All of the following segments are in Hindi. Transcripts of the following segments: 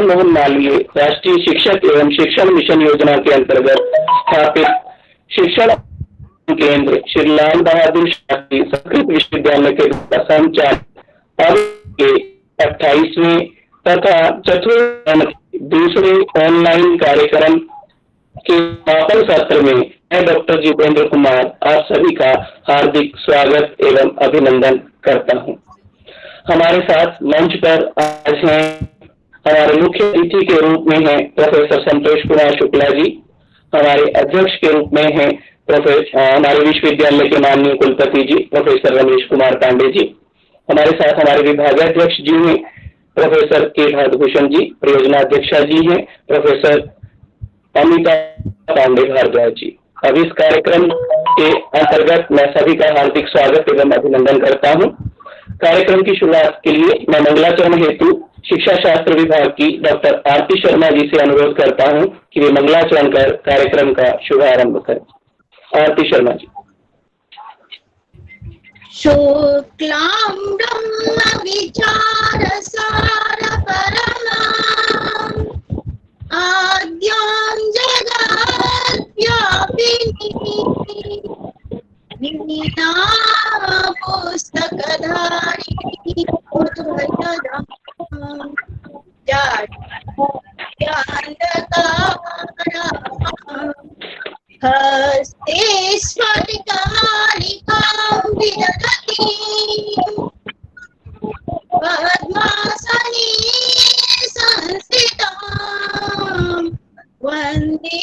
मदन मोहन मालवीय राष्ट्रीय शिक्षक एवं शिक्षण मिशन योजना के अंतर्गत स्थापित शिक्षण केंद्र श्री लाल बहादुर शास्त्री संस्कृत विश्वविद्यालय के संचालित अब के 28वें तथा चतुर्थ दूसरे ऑनलाइन कार्यक्रम के समापन सत्र में मैं डॉक्टर जितेंद्र कुमार आप सभी का हार्दिक स्वागत एवं अभिनंदन करता हूं। हमारे साथ मंच पर आज हैं हमारे मुख्य अतिथि के रूप में हैं प्रोफेसर संतोष कुमार शुक्ला जी, हमारे अध्यक्ष के रूप में हैं हमारे विश्वविद्यालय के माननीय कुलपति जी प्रोफेसर रमेश कुमार पांडे जी, हमारे साथ हमारे विभागाध्यक्ष जी हैं प्रोफेसर के भूषण जी, परियोजना अध्यक्षा जी हैं प्रोफेसर अमिता पांडे भारद्वाज जी। अब इस कार्यक्रम के अंतर्गत मैं सभी का हार्दिक स्वागत एवं अभिनंदन करता हूं। कार्यक्रम की शुरुआत के लिए मैं मंगलाचरण हेतु शिक्षा शास्त्र विभाग की डॉक्टर आरती शर्मा जी से अनुरोध करता हूं कि वे मंगलाचरण कर कार्यक्रम का शुभारंभ करें। आरती शर्मा जी। शुक्लां ब्रह्म विचार सार परमां आद्यां जगद्व्यापिनी पुस्तकधारिणी हस्ते स्फटिकालिकां विदधती पद्मासने संस्थितां वन्दे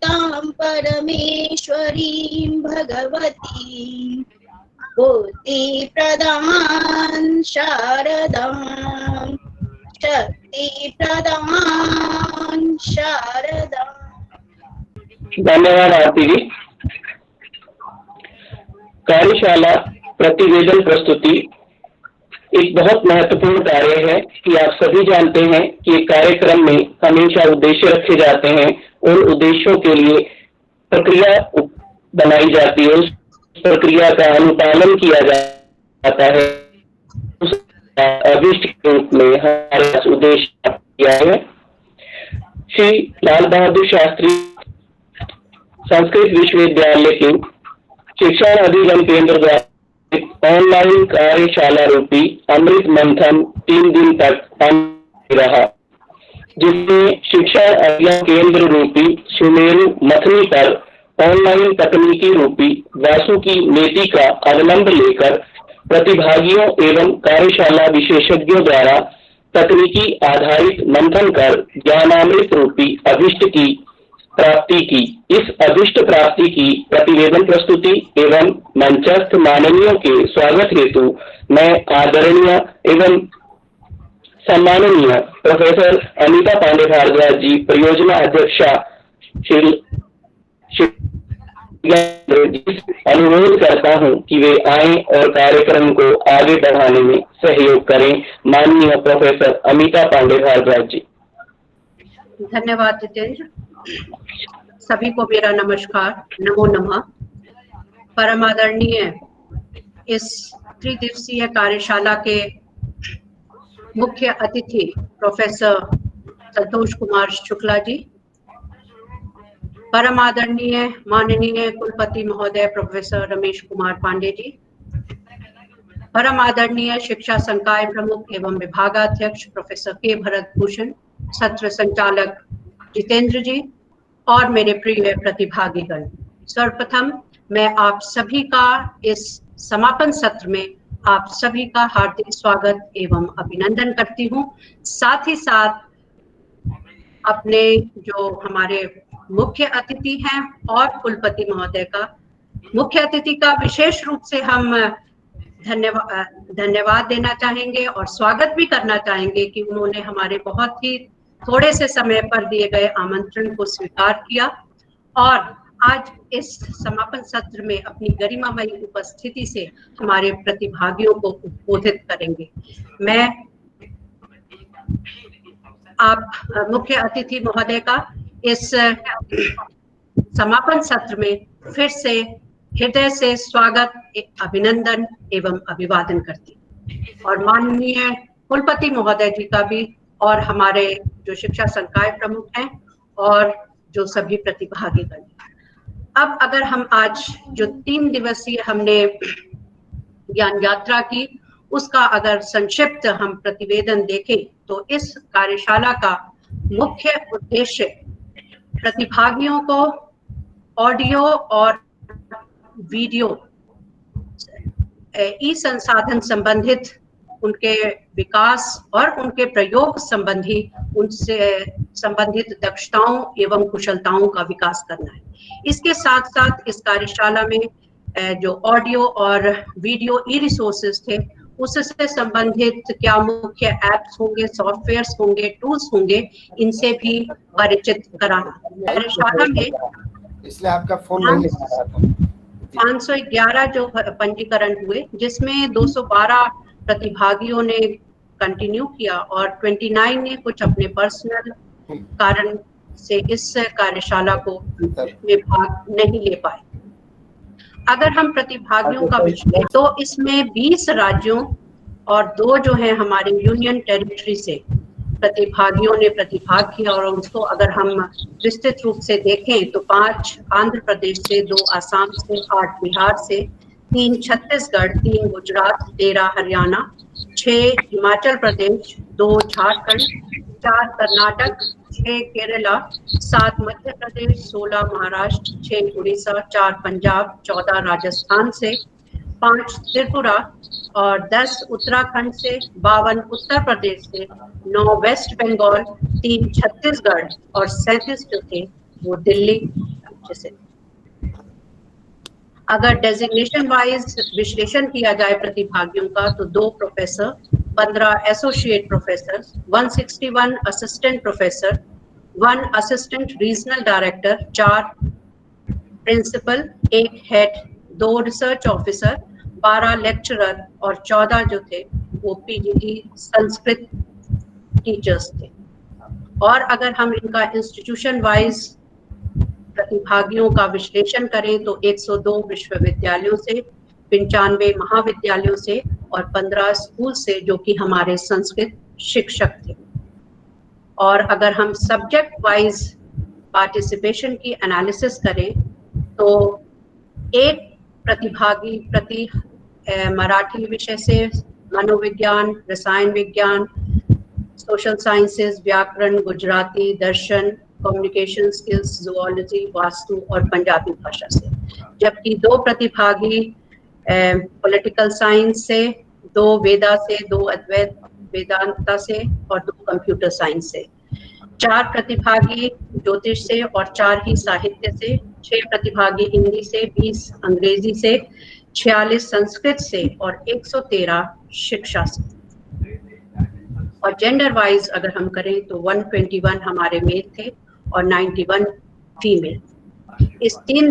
तां परमेश्वरीं भगवतीं बुद्धिप्रदां शारदां शक्तिप्रदां शारदां। धन्यवाद आरती जी। कार्यशाला प्रतिवेदन प्रस्तुति एक बहुत महत्वपूर्ण कार्य है कि आप सभी जानते हैं कि कार्यक्रम में हमेशा उद्देश्य रखे जाते हैं और उद्देश्यों के लिए प्रक्रिया बनाई जाती है, उस प्रक्रिया का अनुपालन किया जाता है। उस अभिष्ट के रूप में हमारे पास उद्देश्य किया है। श्री लाल बहादुर शास्त्री संस्कृत विश्वविद्यालय के शिक्षण अभिगम केंद्र द्वारा ऑनलाइन कार्यशाला रूपी अमृत मंथन 3 दिन तक रहा, जिसमें शिक्षण अभिगम केंद्र रूपी सुमेरु मथनी पर ऑनलाइन तकनीकी रूपी वासुकी नीति का अवलंब लेकर प्रतिभागियों एवं कार्यशाला विशेषज्ञों द्वारा तकनीकी आधारित मंथन कर ज्ञानामृत रूपी अभिष्ट की प्राप्ति की। इस अभिष्ट प्राप्ति की प्रतिवेदन प्रस्तुति एवं मंचस्थ माननीयों के स्वागत हेतु मैं आदरणीय एवं सम्माननीय प्रोफेसर अमिता पांडे भारद्वाज जी, परियोजना अध्यक्षा अनुरोध करता हूं कि वे आएं और कार्यक्रम को आगे बढ़ाने में सहयोग करें। माननीय प्रोफेसर अमिता पांडे भारद्वाज जी। धन्यवाद जितेंद्र। सभी को मेरा नमस्कार, नमो नमः। परम आदरणीय इस त्रिदिवसीय कार्यशाला के मुख्य अतिथि प्रोफेसर संतोष कुमार शुक्ला जी, परम आदरणीय माननीय कुलपति महोदय प्रोफेसर रमेश कुमार पांडे जी, परम आदरणीय शिक्षा संकाय प्रमुख एवं विभागाध्यक्ष प्रोफेसर के भूषण, सत्र संचालक जितेंद्र जी और मेरे प्रिय प्रतिभागीगण, सर्वप्रथम मैं आप सभी का इस समापन सत्र में आप सभी का हार्दिक स्वागत एवं अभिनंदन करती हूँ। साथ ही साथ अपने जो हमारे मुख्य अतिथि हैं और कुलपति महोदय का, मुख्य अतिथि का विशेष रूप से हम धन्यवाद देना चाहेंगे और स्वागत भी करना चाहेंगे कि उन्होंने हमारे बहुत ही थोड़े से समय पर दिए गए आमंत्रण को स्वीकार किया और आज इस समापन सत्र में अपनी गरिमामयी उपस्थिति से हमारे प्रतिभागियों को उद्बोधित करेंगे। मैं आप मुख्य अतिथि महोदय का इस समापन सत्र में फिर से हृदय से स्वागत, अभिनंदन एवं अभिवादन करती और माननीय कुलपति महोदय जी का भी और हमारे जो शिक्षा संकाय प्रमुख हैं और जो सभी प्रतिभागीगण। अब अगर हम आज जो 3 दिवसीय हमने ज्ञान यात्रा की, उसका अगर संक्षिप्त हम प्रतिवेदन देखें तो इस कार्यशाला का मुख्य उद्देश्य प्रतिभागियों को ऑडियो और वीडियो ई संसाधन संबंधित उनके विकास और उनके प्रयोग संबंधी उनसे संबंधित दक्षताओं एवं कुशलताओं का विकास करना है। इसके साथ साथ इस कार्यशाला में जो ऑडियो और वीडियो ई रिसोर्सेज थे उससे संबंधित क्या मुख्य एप्स होंगे, सॉफ्टवेयर्स होंगे, टूल्स होंगे, इनसे भी परिचित कराना। कार्यशाला में इसलिए आपका फोन नहीं लग रहा था। 511 जो पंजीकरण हुए, जिसमें 212 प्रतिभागियों ने कंटिन्यू किया और 29 ने कुछ अपने पर्सनल कारण से इस कार्यशाला को में भाग नहीं ले पाए। अगर हम प्रतिभागियों का विषय तो इसमें 20 राज्यों और 2 जो है हमारे यूनियन टेरिटरी से प्रतिभागियों ने प्रतिभाग किया और उसको अगर हम विस्तृत रूप से देखें तो 5 आंध्र प्रदेश से, 2 आसाम से, 8 बिहार से, 3 छत्तीसगढ़, 3 गुजरात, 13 हरियाणा, 6 हिमाचल प्रदेश, 2 झारखंड, 4 कर्नाटक, 6 केरला, 7 मध्य प्रदेश, 16 महाराष्ट्र, 6 उड़ीसा, 4 पंजाब, 14 राजस्थान से, 5 त्रिपुरा और 10 उत्तराखंड से, 52 उत्तर प्रदेश से, 9 वेस्ट बंगाल, 3 छत्तीसगढ़ और 37 जो थे वो दिल्ली राज्य से। अगर डेजिग्नेशन वाइज विश्लेषण किया जाए प्रतिभागियों का तो 2 professor, 15 associate professor, 161 assistant professor, 1 assistant regional director, 4 principal, 1 head, 2 research officer, 12 lecturer और 14 जो थे वो पीजीटी संस्कृत टीचर्स थे। और अगर हम इनका इंस्टीट्यूशन वाइज प्रतिभागियों का विश्लेषण करें तो 102 विश्वविद्यालयों से, 95 महाविद्यालयों से और 15 स्कूल से जो कि हमारे संस्कृत शिक्षक थे। और अगर हम सब्जेक्ट वाइज पार्टिसिपेशन की एनालिसिस करें तो 1 प्रतिभागी प्रति मराठी विषय से मनोविज्ञान, रसायन विज्ञान, सोशल साइंसेज, व्याकरण, गुजराती, दर्शन, कम्युनिकेशन स्किल्स, जूलॉजी, वास्तु और पंजाबी भाषा से, जबकि 2 प्रतिभागी पॉलिटिकल साइंस से, 2 वेदा से, 2 अद्वैत वेदांता से और 2 कंप्यूटर साइंस से, 4 प्रतिभागी ज्योतिष से और 4 ही साहित्य से, 6 प्रतिभागी हिंदी से, 20 अंग्रेजी से, 46 संस्कृत से और 113 शिक्षा से। और जेंडर वाइज अगर हम करें तो 121 हमारे मेल थे और 91 फीमेल। इस 3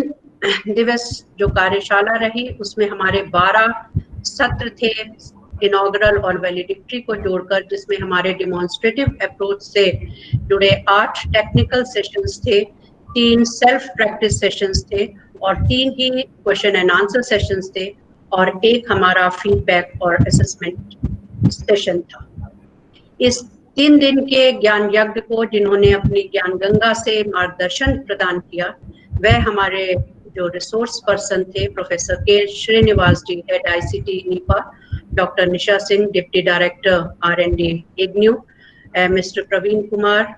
दिवस जो कार्यशाला रही उसमें हमारे 12 सत्र थे इनॉग्रल और वैलिडिक्टरी को जोड़कर, जिसमें हमारे डिमॉन्स्ट्रेटिव अप्रोच से जुड़े 8 टेक्निकल सेशंस थे, 3 सेल्फ प्रैक्टिस सेशंस थे और 3 ही क्वेश्चन एंड आंसर सेशंस थे और 1 हमारा फीडबैक और असेसमेंट सेशन था। इस 3 दिन के ज्ञान यज्ञ को जिन्होंने अपनी ज्ञान गंगा से मार्गदर्शन प्रदान किया वह हमारे जो रिसोर्स पर्सन थे प्रोफेसर के Srinivas ji, head ICT NIEPA, doctor Nisha Singh, deputy director R&D IGNOU, mister Praveen Kumar,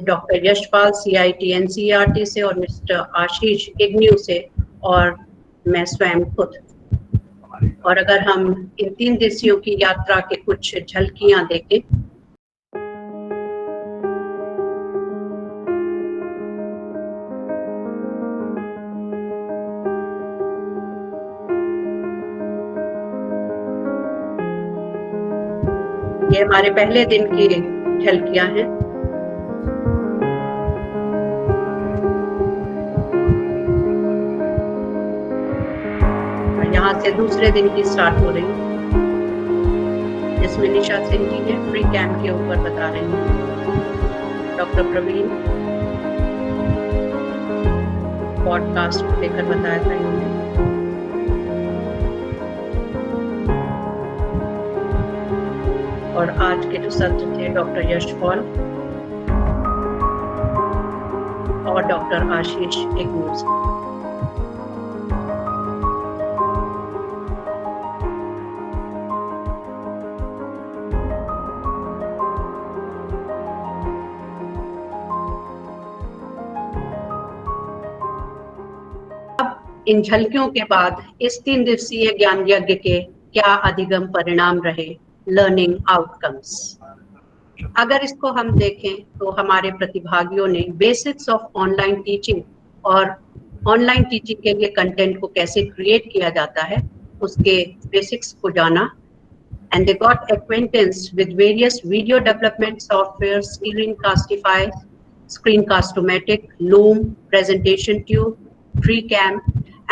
doctor Yashpal CIT NCERT से और मिस्टर आशीष इग्न्यू से और मैं स्वयं खुद। और अगर हम इन 3 दिवसीयों की यात्रा के कुछ झलकियां देखें ये हमारे पहले दिन की झलकियां हैं। और यहाँ से दूसरे दिन की स्टार्ट हो रही है जिसमें निशा सिंह जी ने फ्री कैंप के ऊपर बता रहे हैं, डॉक्टर प्रवीण पॉडकास्ट को लेकर बताया था इन्होंने। और और आज के जो सत्र थे डॉक्टर यश पॉल और डॉक्टर आशीष इग्नूर से। इन झलकियों के बाद इस 3 दिवसीय ज्ञान यज्ञ के क्या अधिगम परिणाम रहे, लर्निंग आउटकम्स। अगर इसको हम देखें तो हमारे प्रतिभागियों ने बेसिक्स ऑफ ऑनलाइन टीचिंग और ऑनलाइन टीचिंग के लिए कंटेंट को कैसे क्रिएट किया जाता है उसके बेसिक्स को जाना, and they got acquaintance with various video development software, Screencast-O-Matic, Loom, Presentation Tube, FreeCam,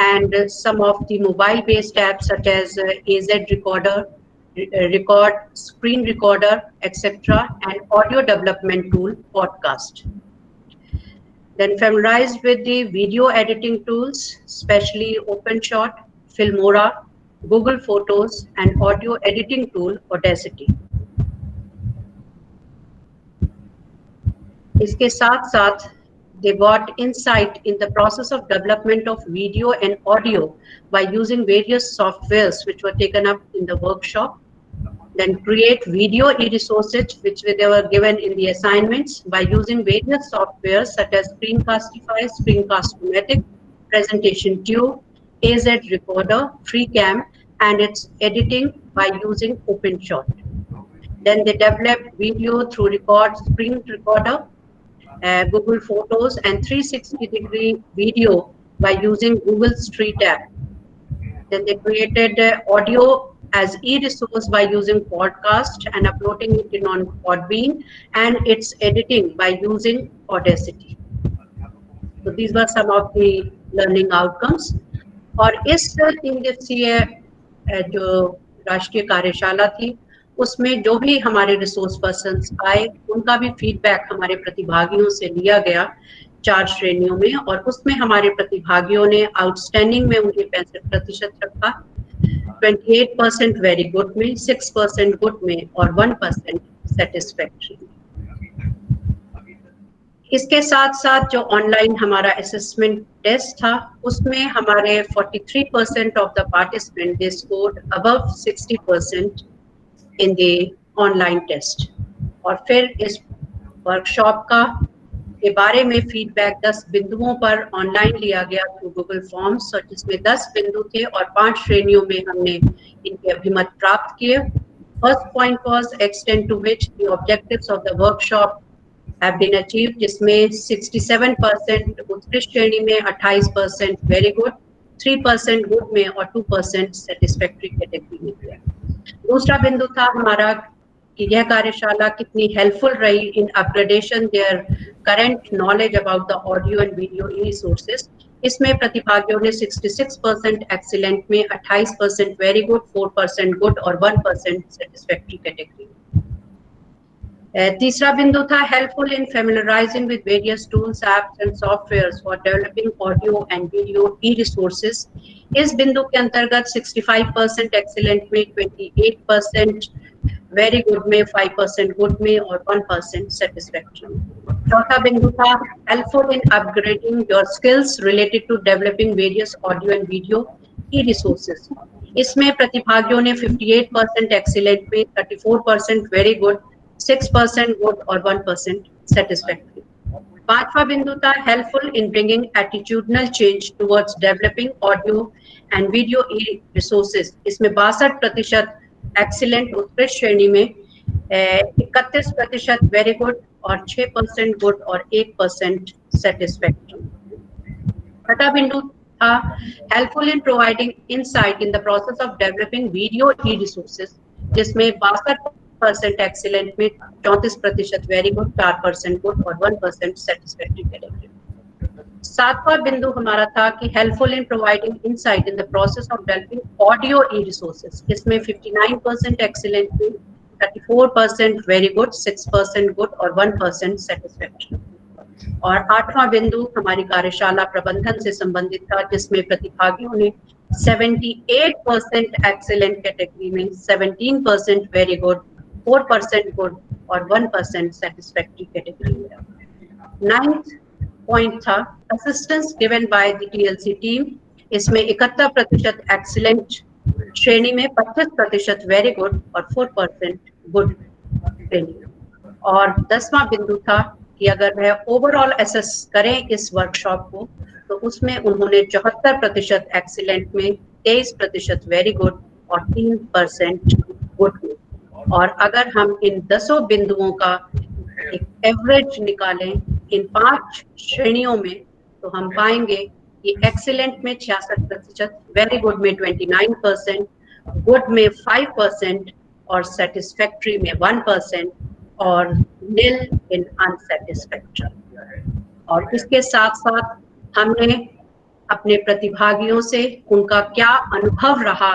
and some of the mobile-based apps such as AZ Recorder, Record, Screen Recorder, etc., and audio development tool, Podcast. Then familiarized with the video editing tools, especially OpenShot, Filmora, Google Photos, and audio editing tool, Audacity. इसके साथ साथ they got insight in the process of development of video and audio by using various softwares which were taken up in the workshop. Then create video e-resources which they were given in the assignments by using various softwares such as Screencastify, Screencast-O-Matic, Presentation Tube, AZ Recorder, FreeCam, and its editing by using OpenShot. Then they developed video through Screen Recorder, Google Photos, and 360-degree video by using Google Street App. Then they created audio as e-resource by using Podcast and uploading it on Podbean, and its editing by using Audacity. So these were some of the learning outcomes. और इस 3 दिवसीय जो राष्ट्रीय कार्यशाला थी उसमें जो भी हमारे रिसोर्स पर्सन्स आए उनका भी फीडबैक हमारे प्रतिभागियों से लिया गया 4 श्रेणियों में, और उसमें हमारे प्रतिभागियों ने आउटस्टैंडिंग में उनके 65% रखा, 28% वेरी गुड में, 6% गुड में और 1% सेटिस्फैक्ट्री। इसके साथ साथ जो ऑनलाइन हमारा असेसमेंट टेस्ट था उसमें हमारे 43% of the participant they scored above 60% in the online test. और फिर इस वर्कशॉप के बारे में फीडबैक 10 बिंदुओं पर ऑनलाइन लिया गया थ्रू गूगल फॉर्म्स, और जिसमें 10 बिंदु थे और 5 श्रेणियों में हमने इनके अभिमत प्राप्त किए। First point was extend to which the objectives of the workshop have been achieved, जिसमें 67% उत्कृष्ट श्रेणी में, 28% वेरी गुड, 3% गुड में और 2% सेटिस्फैक्ट्री कैटेगरी में किया। दूसरा बिंदु था हमारा कि यह कार्यशाला कितनी हेल्पफुल रही in upgradation their current knowledge about the audio and video resources. इसमें प्रतिभागियों ने 66% एक्सीलेंट में, 28% वेरी गुड, 4% गुड और 1% सेटिस्फैक्ट्री कैटेगरी। तीसरा बिंदु था helpful in familiarising with various tools, apps and softwares for developing audio and video e resources. इस बिंदु के अंतर्गत 65% एक्सीलेंट में, 28% वेरी गुड में, 5% गुड में और 1% सेटिस्फैक्ट्री। चौथा बिंदु था helpful in upgrading your skills related to developing various audio and video e resources. इसमें प्रतिभागियों ने 58% एक्सीलेंट में, 34% वेरी गुड, 6% गुड और 1% सेटिस्फैक्ट्री। पांचवा बिंदु था helpful in bringing attitudinal change towards developing audio and video e resources. इसमें 62% एक्सीलेंट उत्कृष्ट श्रेणी में, 31% वेरी गुड और 6% गुड और 1% सेटिस्फैक्ट्री। छठा बिंदु था helpful in providing insight in the process of developing video e resources, जिसमें 62% एक्सीलेंट में, 34% वेरी गुड, 4% गुड और 1% सेटिस्फैक्ट्री कैटेगरी। सातवां बिंदु हमारा था कि helpful in providing insight in the process of developing audio E resources. इसमें 59% एक्सीलेंट में, 34% वेरी गुड, 6% गुड और 1% सेटिस्फैक्ट्री। और आठवां बिंदु हमारी कार्यशाला प्रबंधन से संबंधित था, जिसमें प्रतिभागियों ने 78% एक्सीलेंट कैटेगरी में, 17% वेरी गुड, 4% गुड और 1% सेटिस्फैक्ट्री कैटेगरी में। 9th पॉइंट था assistance given by the TLC team. इसमें 71% एक्सीलेंट श्रेणी में, 25% वेरी गुड और 4% गुड श्रेणी। और 10वां बिंदु था कि अगर वह ओवरऑल एसेस करें इस वर्कशॉप को तो उसमें उन्होंने 74% एक्सीलेंट में, 23% वेरी गुड और 3% गुड में। और अगर हम इन 10 बिंदुओं का एक एवरेज निकालें इन 5 श्रेणियों में तो हम पाएंगे कि एक्सीलेंट में 66%, वेरी गुड में 29%, गुड में 5% और सेटिस्फैक्ट्री में 1% और नील इन अनसेटिस्फैक्ट्री। और इसके साथ साथ हमने अपने प्रतिभागियों से उनका क्या अनुभव रहा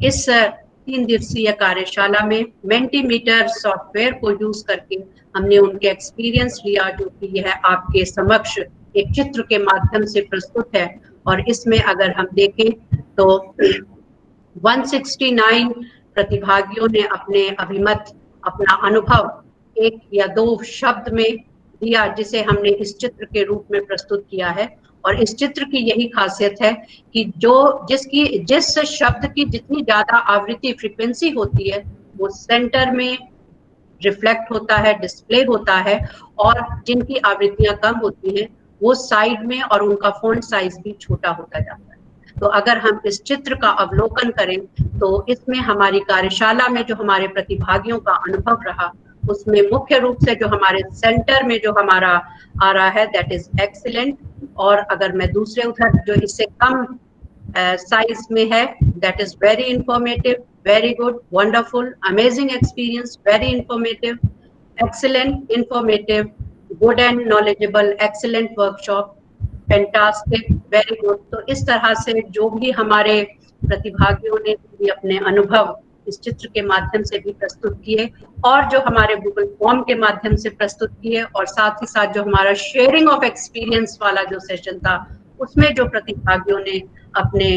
इस 3 दिवसीय कार्यशाला में, मेंटीमीटर सॉफ्टवेयर को यूज करके हमने उनके एक्सपीरियंस लिया, जो कि यह आपके समक्ष एक चित्र के माध्यम से प्रस्तुत है। और इसमें अगर हम देखें तो 169 प्रतिभागियों ने अपने अभिमत, अपना अनुभव 1 या 2 शब्द में दिया, जिसे हमने इस चित्र के रूप में प्रस्तुत किया है। और इस चित्र की यही खासियत है कि जिस शब्द की जितनी ज्यादा आवृत्ति फ्रीक्वेंसी होती है वो सेंटर में रिफ्लेक्ट होता है, डिस्प्ले होता है, और जिनकी आवृत्तियां कम होती हैं वो साइड में और उनका फॉन्ट साइज भी छोटा होता जाता है। तो अगर हम इस चित्र का अवलोकन करें तो इसमें हमारी कार्यशाला में जो हमारे प्रतिभागियों का अनुभव रहा उसमें मुख्य रूप से जो हमारे सेंटर में जो हमारा आ रहा है दैट इज एक्सीलेंट। और अगर मैं दूसरे उधर जो इससे कम साइज में है that is very informative, very good, wonderful, amazing experience, very informative, excellent, informative, good and knowledgeable, excellent workshop, fantastic, very good. तो इस तरह से जो भी हमारे प्रतिभागियों ने भी अपने अनुभव इस चित्र के माध्यम से भी प्रस्तुत किए और जो हमारे गूगल फॉर्म के माध्यम से प्रस्तुत किए, और साथ ही साथ जो हमारा शेयरिंग ऑफ एक्सपीरियंस वाला जो सेशन था उसमें जो प्रतिभागियों ने अपने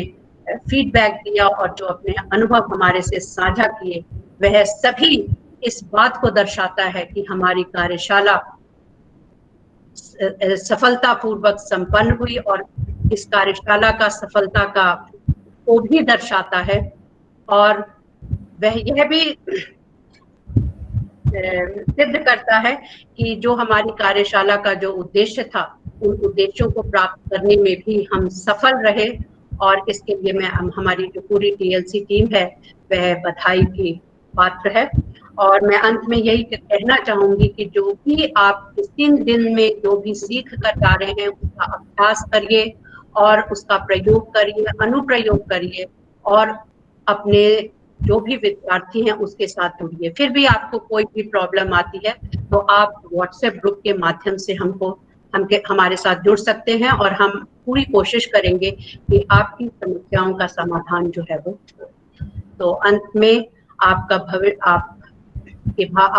फीडबैक दिया और जो अपने अनुभव हमारे से साझा किए, वह सभी इस बात को दर्शाता है कि हमारी कार्यशाला सफलतापूर्वक संपन्न हुई और इस कार्यशाला का सफलता का को भी दर्शाता है। और वह यह भी सिद्ध करता है कि जो हमारी कार्यशाला का जो उद्देश्य था उन उद्देश्यों को प्राप्त करने में भी हम सफल रहे। और इसके लिए मैं हमारी जो पूरी टीएलसी टीम है वह बधाई की पात्र है। और मैं अंत में यही कहना चाहूंगी कि जो भी आप इस 3 दिन में जो भी सीख कर जा रहे हैं उसका अभ्यास करिए और उसका प्रयोग करिए, अनुप्रयोग करिए, और अपने जो भी विद्यार्थी हैं उसके साथ जुड़िए। फिर भी आपको कोई भी प्रॉब्लम आती है तो आप व्हाट्सएप ग्रुप के माध्यम से हमारे साथ जुड़ सकते हैं और हम पूरी कोशिश करेंगे कि आपकी समस्याओं का समाधान जो है वो। तो अंत में आपका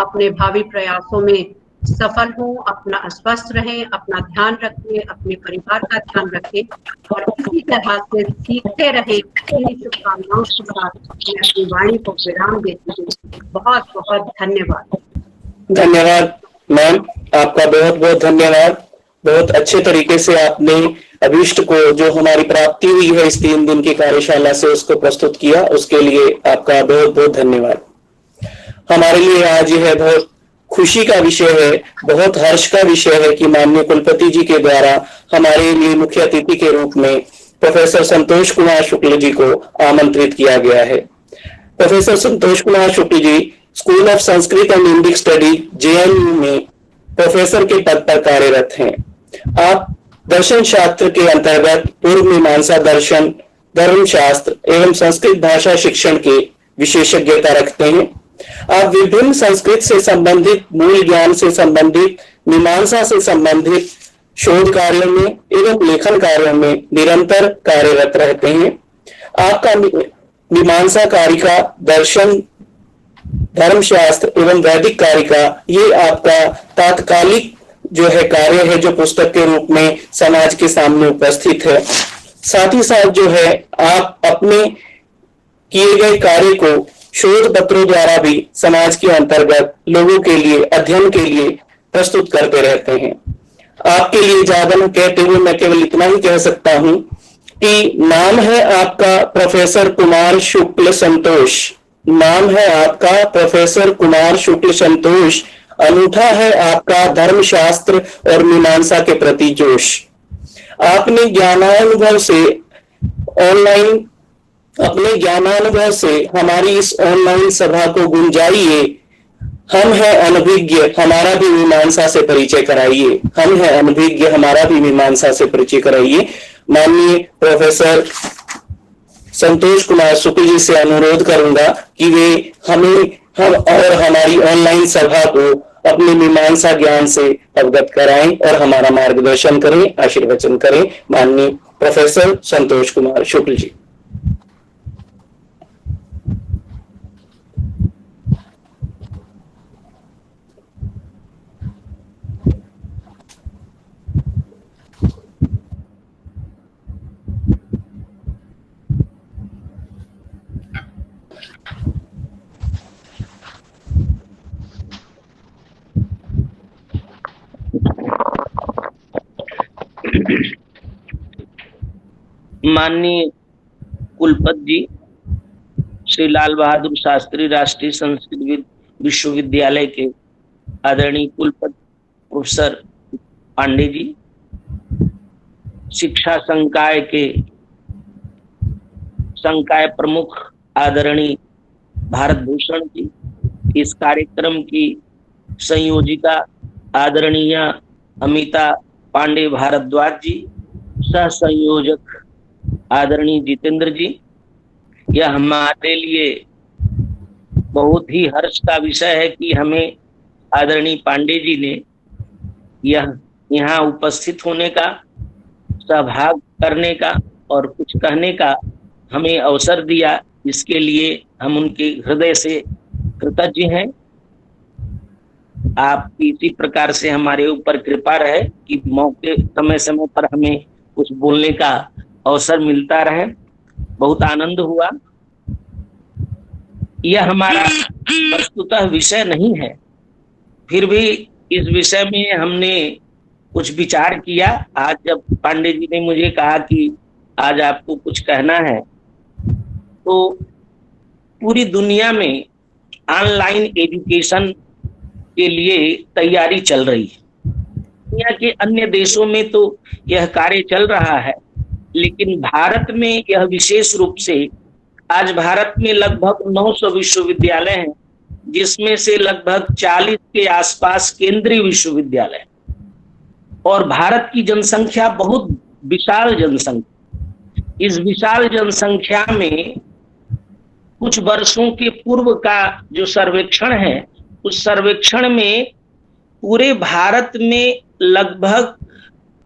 अपने भावी प्रयासों में सफल हों, अपना स्वस्थ रहें, अपना ध्यान रखें, अपने परिवार का ध्यान रखें और इसी तरह से सीखते रहें। इन्हीं शुभकामनाओं के साथ मैं अपनी वाणी को विराम देती हूँ। बहुत बहुत धन्यवाद। धन्यवाद मैम, आपका बहुत बहुत धन्यवाद। बहुत अच्छे तरीके से आपने अभीष्ट को जो हमारी प्राप्ति हुई है इस 3 दिन की कार्यशाला से उसको प्रस्तुत किया, उसके लिए आपका बहुत बहुत धन्यवाद। हमारे लिए आज यह बहुत खुशी का विषय है, बहुत हर्ष का विषय है कि माननीय कुलपति जी के द्वारा हमारे लिए मुख्य अतिथि के रूप में प्रोफेसर संतोष कुमार शुक्ल जी को आमंत्रित किया गया है। Professor Santosh Kumar Shukla ji school of Sanskrit and Indic study JNU में प्रोफेसर के पद पर कार्यरत हैं। आप दर्शन शास्त्र के अंतर्गत पूर्व मीमांसा दर्शन, धर्मशास्त्र एवं संस्कृत भाषा शिक्षण के विशेषज्ञता रखते हैं। आप विभिन्न संस्कृत से संबंधित, मूल ज्ञान से संबंधित, मीमांसा से संबंधित शोध कार्यों में एवं लेखन कार्यों में निरंतर कार्यरत रहते हैं। आपका मीमांसा कारिका, दर्शन, धर्मशास्त्र एवं वैदिक कारिका, ये आपका तात्कालिक जो है कार्य है जो पुस्तक के रूप में समाज के सामने उपस्थित है। साथ ही साथ जो है आप अपने किए गए कार्य को शोध पत्रों द्वारा भी समाज के अंतर्गत लोगों के लिए अध्ययन के लिए प्रस्तुत करते रहते हैं। आपके लिए ज्यादा न कहते हुए मैं केवल इतना ही कह सकता हूं कि नाम है आपका प्रोफेसर कुमार शुक्ल संतोष, नाम है आपका प्रोफेसर कुमार शुक्ल संतोष। अनूठा है आपका धर्मशास्त्र और मीमांसा के प्रति जोश। आपने ज्ञानानुभव से ऑनलाइन अपने ज्ञानानुभव से हमारी इस ऑनलाइन सभा को गुंजाइए। हम हैं अनभिज्ञ, हमारा भी मीमांसा से परिचय कराइए। हम हैं अनभिज्ञ, हमारा भी मीमांसा से परिचय कराइए। माननीय प्रोफेसर संतोष कुमार शुक्ल जी से अनुरोध करूंगा कि वे हम और हमारी ऑनलाइन सभा को अपने मीमांसा ज्ञान से अवगत कराएं और हमारा मार्गदर्शन करें, आशीर्वचन करें। माननीय प्रोफेसर संतोष कुमार शुक्ल जी। माननीय कुलपति जी श्री लाल बहादुर शास्त्री राष्ट्रीय संस्कृत विश्वविद्यालय के आदरणीय कुलपति प्रोफेसर पांडे जी, शिक्षा संकाय के संकाय प्रमुख आदरणीय भारत भूषण जी, इस कार्यक्रम की संयोजिका आदरणीय अमिता पांडे भारद्वाज जी, सह संयोजक आदरणीय जितेंद्र जी, यह हमारे लिए बहुत ही हर्ष का विषय है कि हमें आदरणीय पांडे जी ने यह यहाँ उपस्थित होने का, सहभाग करने का और कुछ कहने का हमें अवसर दिया। इसके लिए हम उनके हृदय से कृतज्ञ हैं। आपकी इसी प्रकार से हमारे ऊपर कृपा रहे कि मौके समय समय पर हमें कुछ बोलने का अवसर मिलता रहे। बहुत आनंद हुआ। यह हमारा वस्तुतः विषय नहीं है, फिर भी इस विषय में हमने कुछ विचार किया। आज जब पांडे जी ने मुझे कहा कि आज आपको कुछ कहना है, तो पूरी दुनिया में ऑनलाइन एजुकेशन के लिए तैयारी चल रही है। दुनिया के अन्य देशों में तो यह कार्य चल रहा है, लेकिन भारत में यह विशेष रूप से आज भारत में लगभग 900 विश्वविद्यालय हैं, जिसमें से लगभग 40 के आसपास केंद्रीय विश्वविद्यालय, और भारत की जनसंख्या बहुत विशाल जनसंख्या। इस विशाल जनसंख्या में कुछ वर्षों के पूर्व का जो सर्वेक्षण है, उस सर्वेक्षण में पूरे भारत में लगभग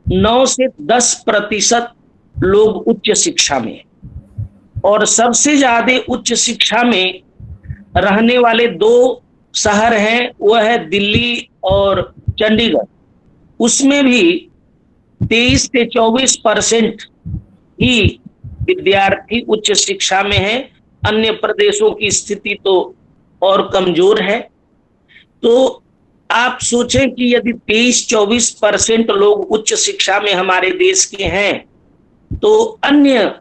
9 से 10% लोग उच्च शिक्षा में, और सबसे ज्यादा उच्च शिक्षा में रहने वाले 2 शहर हैं, वह है दिल्ली और चंडीगढ़। उसमें भी 23 से 24% ही विद्यार्थी उच्च शिक्षा में हैं। अन्य प्रदेशों की स्थिति तो और कमजोर है। तो आप सोचें कि यदि 23-24% लोग उच्च शिक्षा में हमारे देश के हैं, तो अन्य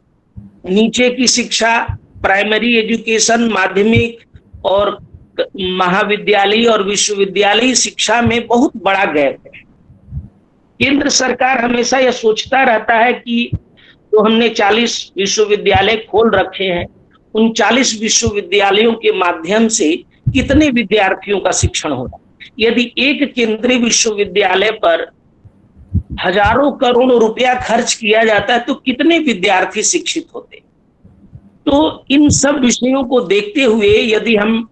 नीचे की शिक्षा, प्राइमरी एजुकेशन, माध्यमिक और महाविद्यालय और विश्वविद्यालय शिक्षा में बहुत बड़ा गैप है। केंद्र सरकार हमेशा यह सोचता रहता है कि तो हमने 40 विश्वविद्यालय खोल रखे हैं, उन 40 विश्वविद्यालयों के माध्यम से कितने विद्यार्थियों का शिक्षण होगा। यदि एक केंद्रीय विश्वविद्यालय पर हजारों करोड़ों रुपया खर्च किया जाता है, तो कितने विद्यार्थी शिक्षित होते। तो इन सब विषयों को देखते हुए यदि हम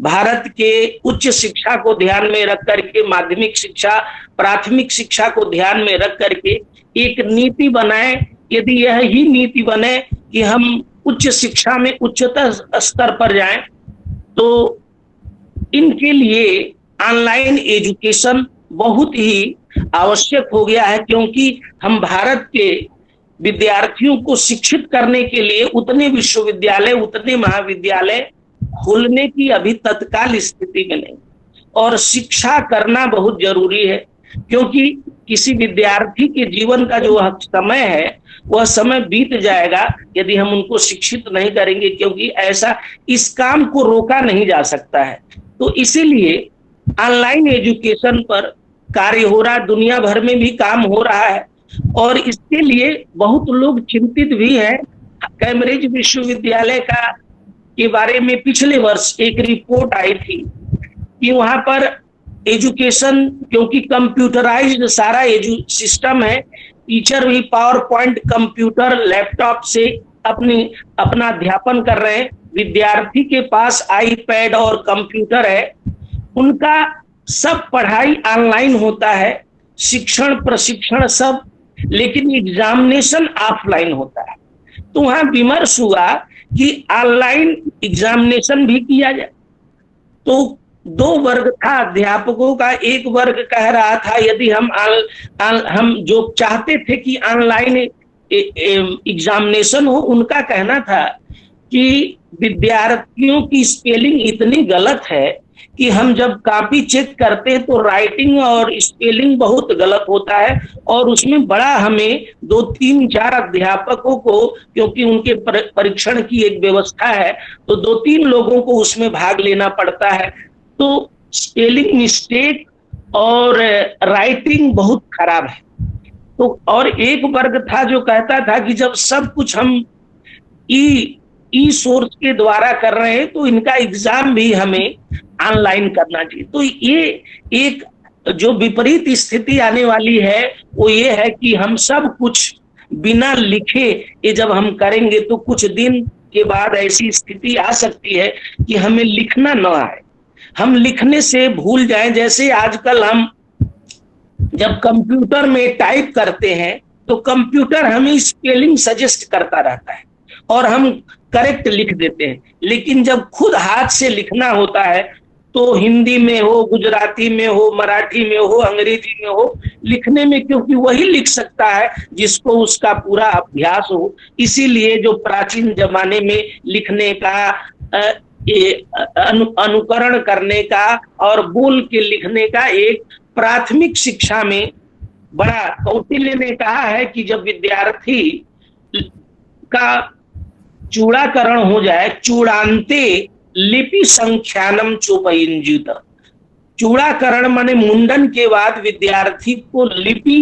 भारत के उच्च शिक्षा को ध्यान में रख करके, माध्यमिक शिक्षा, प्राथमिक शिक्षा को ध्यान में रख करके एक नीति बनाए, यदि यह ही नीति बने कि हम उच्च शिक्षा में उच्चतर स्तर पर जाएं, तो इनके लिए ऑनलाइन एजुकेशन बहुत ही आवश्यक हो गया है। क्योंकि हम भारत के विद्यार्थियों को शिक्षित करने के लिए उतने विश्वविद्यालय, उतने महाविद्यालय खुलने की अभी तत्काल स्थिति में नहीं, और शिक्षा करना बहुत जरूरी है, क्योंकि किसी विद्यार्थी के जीवन का जो समय है वह समय बीत जाएगा यदि हम उनको शिक्षित नहीं करेंगे, क्योंकि ऐसा इस काम को रोका नहीं जा सकता है। तो इसीलिए ऑनलाइन एजुकेशन पर कार्य हो रहा, दुनिया भर में भी काम हो रहा है, और इसके लिए बहुत लोग चिंतित भी हैं। कैम्ब्रिज विश्वविद्यालय के बारे में पिछले वर्ष एक रिपोर्ट आई थी कि वहां पर एजुकेशन, क्योंकि कंप्यूटराइज्ड सारा सिस्टम है, टीचर भी पावर पॉइंट, कंप्यूटर, लैपटॉप से अपना अध्यापन कर रहे हैं, विद्यार्थी के पास आईपैड और कंप्यूटर है, उनका सब पढ़ाई ऑनलाइन होता है, शिक्षण प्रशिक्षण सब, लेकिन एग्जामिनेशन ऑफलाइन होता है। तो वहां विमर्श हुआ कि ऑनलाइन एग्जामिनेशन भी किया जाए। तो दो वर्ग था अध्यापकों का, एक वर्ग कह रहा था यदि हम जो चाहते थे कि ऑनलाइन एग्जामिनेशन हो, उनका कहना था कि विद्यार्थियों की स्पेलिंग इतनी गलत है कि हम जब कॉपी चेक करते हैं तो राइटिंग और स्पेलिंग बहुत गलत होता है, और उसमें बड़ा हमें 2, 3, 4 अध्यापकों को, क्योंकि उनके परीक्षण की एक व्यवस्था है, तो 2, 3 लोगों को उसमें भाग लेना पड़ता है। तो स्पेलिंग मिस्टेक और राइटिंग बहुत खराब है। तो और एक वर्ग था जो कहता था कि जब सब कुछ हम ई सोर्स के द्वारा कर रहे हैं तो इनका एग्जाम भी हमें ऑनलाइन करना चाहिए। तो ये एक जो विपरीत स्थिति आने वाली है वो ये है कि हम सब कुछ बिना लिखे ये जब हम करेंगे तो कुछ दिन के बाद ऐसी स्थिति आ सकती है कि हमें लिखना न आए, हम लिखने से भूल जाएं। जैसे आजकल हम जब कंप्यूटर में टाइप करते हैं तो कंप्यूटर हमें स्पेलिंग सजेस्ट करता रहता है और हम करेक्ट लिख देते हैं, लेकिन जब खुद हाथ से लिखना होता है तो हिंदी में हो, गुजराती में हो, मराठी में हो, अंग्रेजी में हो, लिखने में क्योंकि वही लिख सकता है जिसको उसका पूरा अभ्यास हो। इसीलिए जो प्राचीन जमाने में लिखने का, अनुकरण करने का और बोल के लिखने का एक प्राथमिक शिक्षा में बड़ा कौटिल्य ने कहा है कि जब विद्यार्थी का चूड़ाकरण हो जाए, चूड़ांते लिपि संख्यानम चोपयुंजित, चूड़ाकरण माने मुंडन के बाद विद्यार्थी को लिपि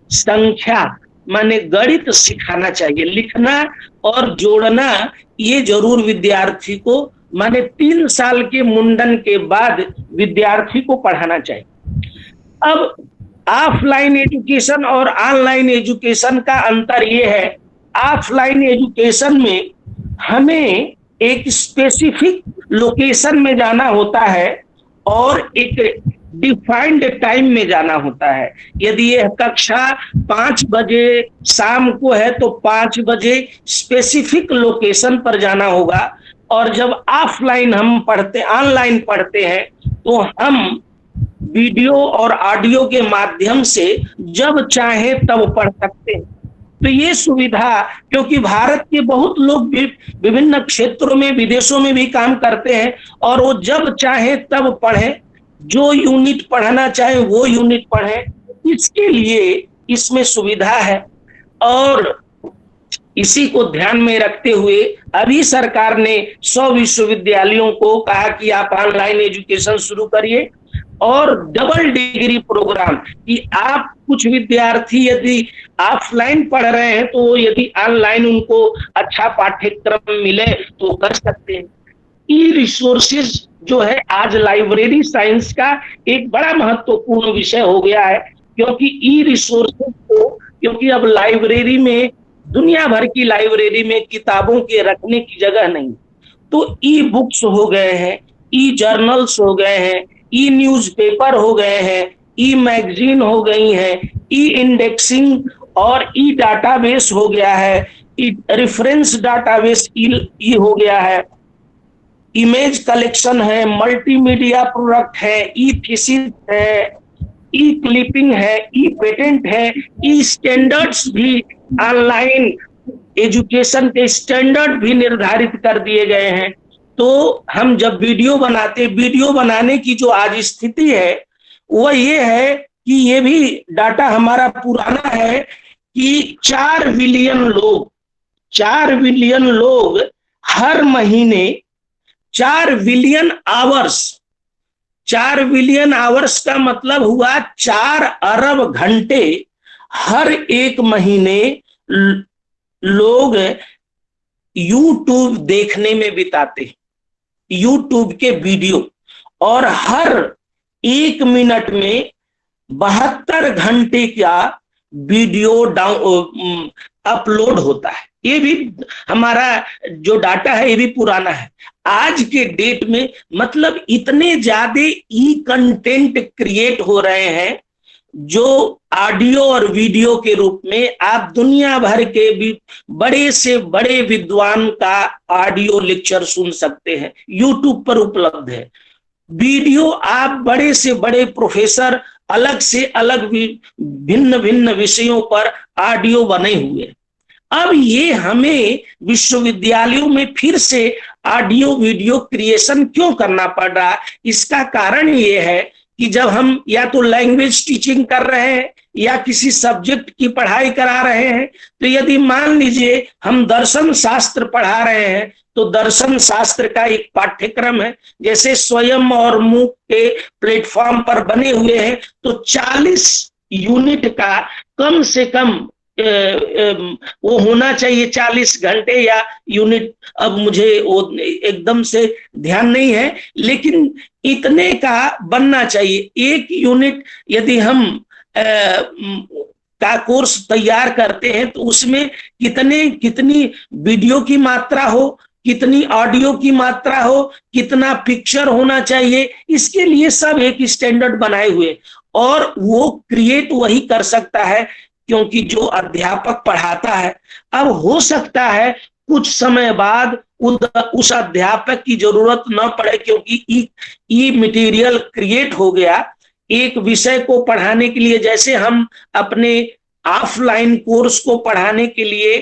संख्या माने गणित सिखाना चाहिए, लिखना और जोड़ना ये जरूर विद्यार्थी को माने 3 साल के मुंडन के बाद विद्यार्थी को पढ़ाना चाहिए। अब ऑफलाइन एजुकेशन और ऑनलाइन एजुकेशन का अंतर ये है, ऑफलाइन एजुकेशन में हमें एक स्पेसिफिक लोकेशन में जाना होता है और एक डिफाइंड टाइम में जाना होता है। यदि यह कक्षा 5 बजे शाम को है तो 5 बजे स्पेसिफिक लोकेशन पर जाना होगा, और जब ऑफलाइन हम पढ़ते, ऑनलाइन पढ़ते हैं तो हम वीडियो और ऑडियो के माध्यम से जब चाहे तब पढ़ सकते हैं। तो ये सुविधा, क्योंकि भारत के बहुत लोग भी विभिन्न क्षेत्रों में, विदेशों में भी काम करते हैं और वो जब चाहे तब पढ़े, जो यूनिट पढ़ना चाहे वो यूनिट पढ़े, इसके लिए इसमें सुविधा है। और इसी को ध्यान में रखते हुए अभी सरकार ने 100 विश्वविद्यालयों को कहा कि आप ऑनलाइन एजुकेशन शुरू करिए, और डबल डिग्री प्रोग्राम कि आप कुछ विद्यार्थी यदि ऑफलाइन पढ़ रहे हैं तो यदि ऑनलाइन उनको अच्छा पाठ्यक्रम मिले तो कर सकते हैं। ई रिसोर्सेज जो है आज लाइब्रेरी साइंस का एक बड़ा महत्वपूर्ण विषय हो गया है, क्योंकि ई रिसोर्सेज को, क्योंकि अब लाइब्रेरी में, दुनिया भर की लाइब्रेरी में किताबों के रखने की जगह नहीं, तो ई बुक्स हो गए हैं, ई जर्नल्स हो गए हैं, ई न्यूज़पेपर हो गए हैं, ई मैगजीन हो गई हैं, ई इंडेक्सिंग और ई डाटाबेस हो गया है, ई रेफरेंस डाटाबेस ई हो गया है, इमेज कलेक्शन है, मल्टीमीडिया प्रोडक्ट है, ई थीसिस है, ई क्लिपिंग है, ई पेटेंट है, ई स्टैंडर्ड्स भी, ऑनलाइन एजुकेशन के स्टैंडर्ड भी निर्धारित कर दिए गए हैं। तो हम जब वीडियो बनाते, वीडियो बनाने की जो आज स्थिति है वह ये है कि ये भी डाटा हमारा पुराना है कि 4 बिलियन लोग हर महीने 4 बिलियन आवर्स का मतलब हुआ 4 अरब घंटे हर एक महीने लोग यूट्यूब देखने में बिताते हैं, यूट्यूब के वीडियो, और हर 1 मिनट में 72 घंटे का वीडियो अपलोड होता है। ये भी हमारा जो डाटा है ये भी पुराना है। आज के डेट में मतलब इतने ज्यादा ई कंटेंट क्रिएट हो रहे हैं जो ऑडियो और वीडियो के रूप में आप दुनिया भर के भी बड़े से बड़े विद्वान का ऑडियो लेक्चर सुन सकते हैं, यूट्यूब पर उपलब्ध है। वीडियो आप बड़े से बड़े प्रोफेसर अलग से अलग भिन्न भिन्न विषयों पर ऑडियो बने हुए। अब ये हमें विश्वविद्यालयों में फिर से ऑडियो वीडियो क्रिएशन क्यों करना पड़ रहा है? इसका कारण ये है कि जब हम या तो लैंग्वेज टीचिंग कर रहे हैं या किसी सब्जेक्ट की पढ़ाई करा रहे हैं, तो यदि मान लीजिए हम दर्शन शास्त्र पढ़ा रहे हैं तो दर्शन शास्त्र का एक पाठ्यक्रम है, जैसे स्वयं और मूक के प्लेटफॉर्म पर बने हुए हैं, तो 40 यूनिट का कम से कम वो होना चाहिए, 40 घंटे या यूनिट। अब मुझे वो एकदम से ध्यान नहीं है, लेकिन इतने का बनना चाहिए। 1 यूनिट यदि हम का कोर्स तैयार करते हैं तो उसमें कितनी वीडियो की मात्रा हो, कितनी ऑडियो की मात्रा हो, कितना पिक्चर होना चाहिए, इसके लिए सब एक स्टैंडर्ड बनाए हुए, और वो क्रिएट वही कर सकता है क्योंकि जो अध्यापक पढ़ाता है। अब हो सकता है कुछ समय बाद उस अध्यापक की जरूरत न पड़े क्योंकि ई मटेरियल क्रिएट हो गया। एक विषय को पढ़ाने के लिए, जैसे हम अपने ऑफलाइन कोर्स को पढ़ाने के लिए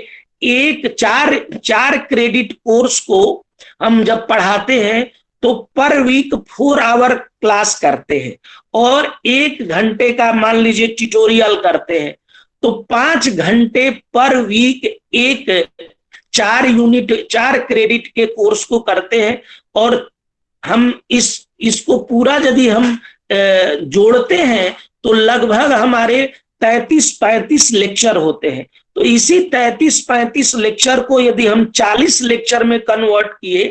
एक 4 क्रेडिट कोर्स को हम जब पढ़ाते हैं तो पर वीक 4 आवर क्लास करते हैं और 1 घंटे का मान लीजिए ट्यूटोरियल करते हैं, तो 5 घंटे पर वीक एक 4 क्रेडिट के कोर्स को करते हैं। और हम इसको पूरा यदि हम जोड़ते हैं तो लगभग हमारे 33-35 लेक्चर होते हैं। तो इसी 33-35 लेक्चर को यदि हम 40 लेक्चर में कन्वर्ट किए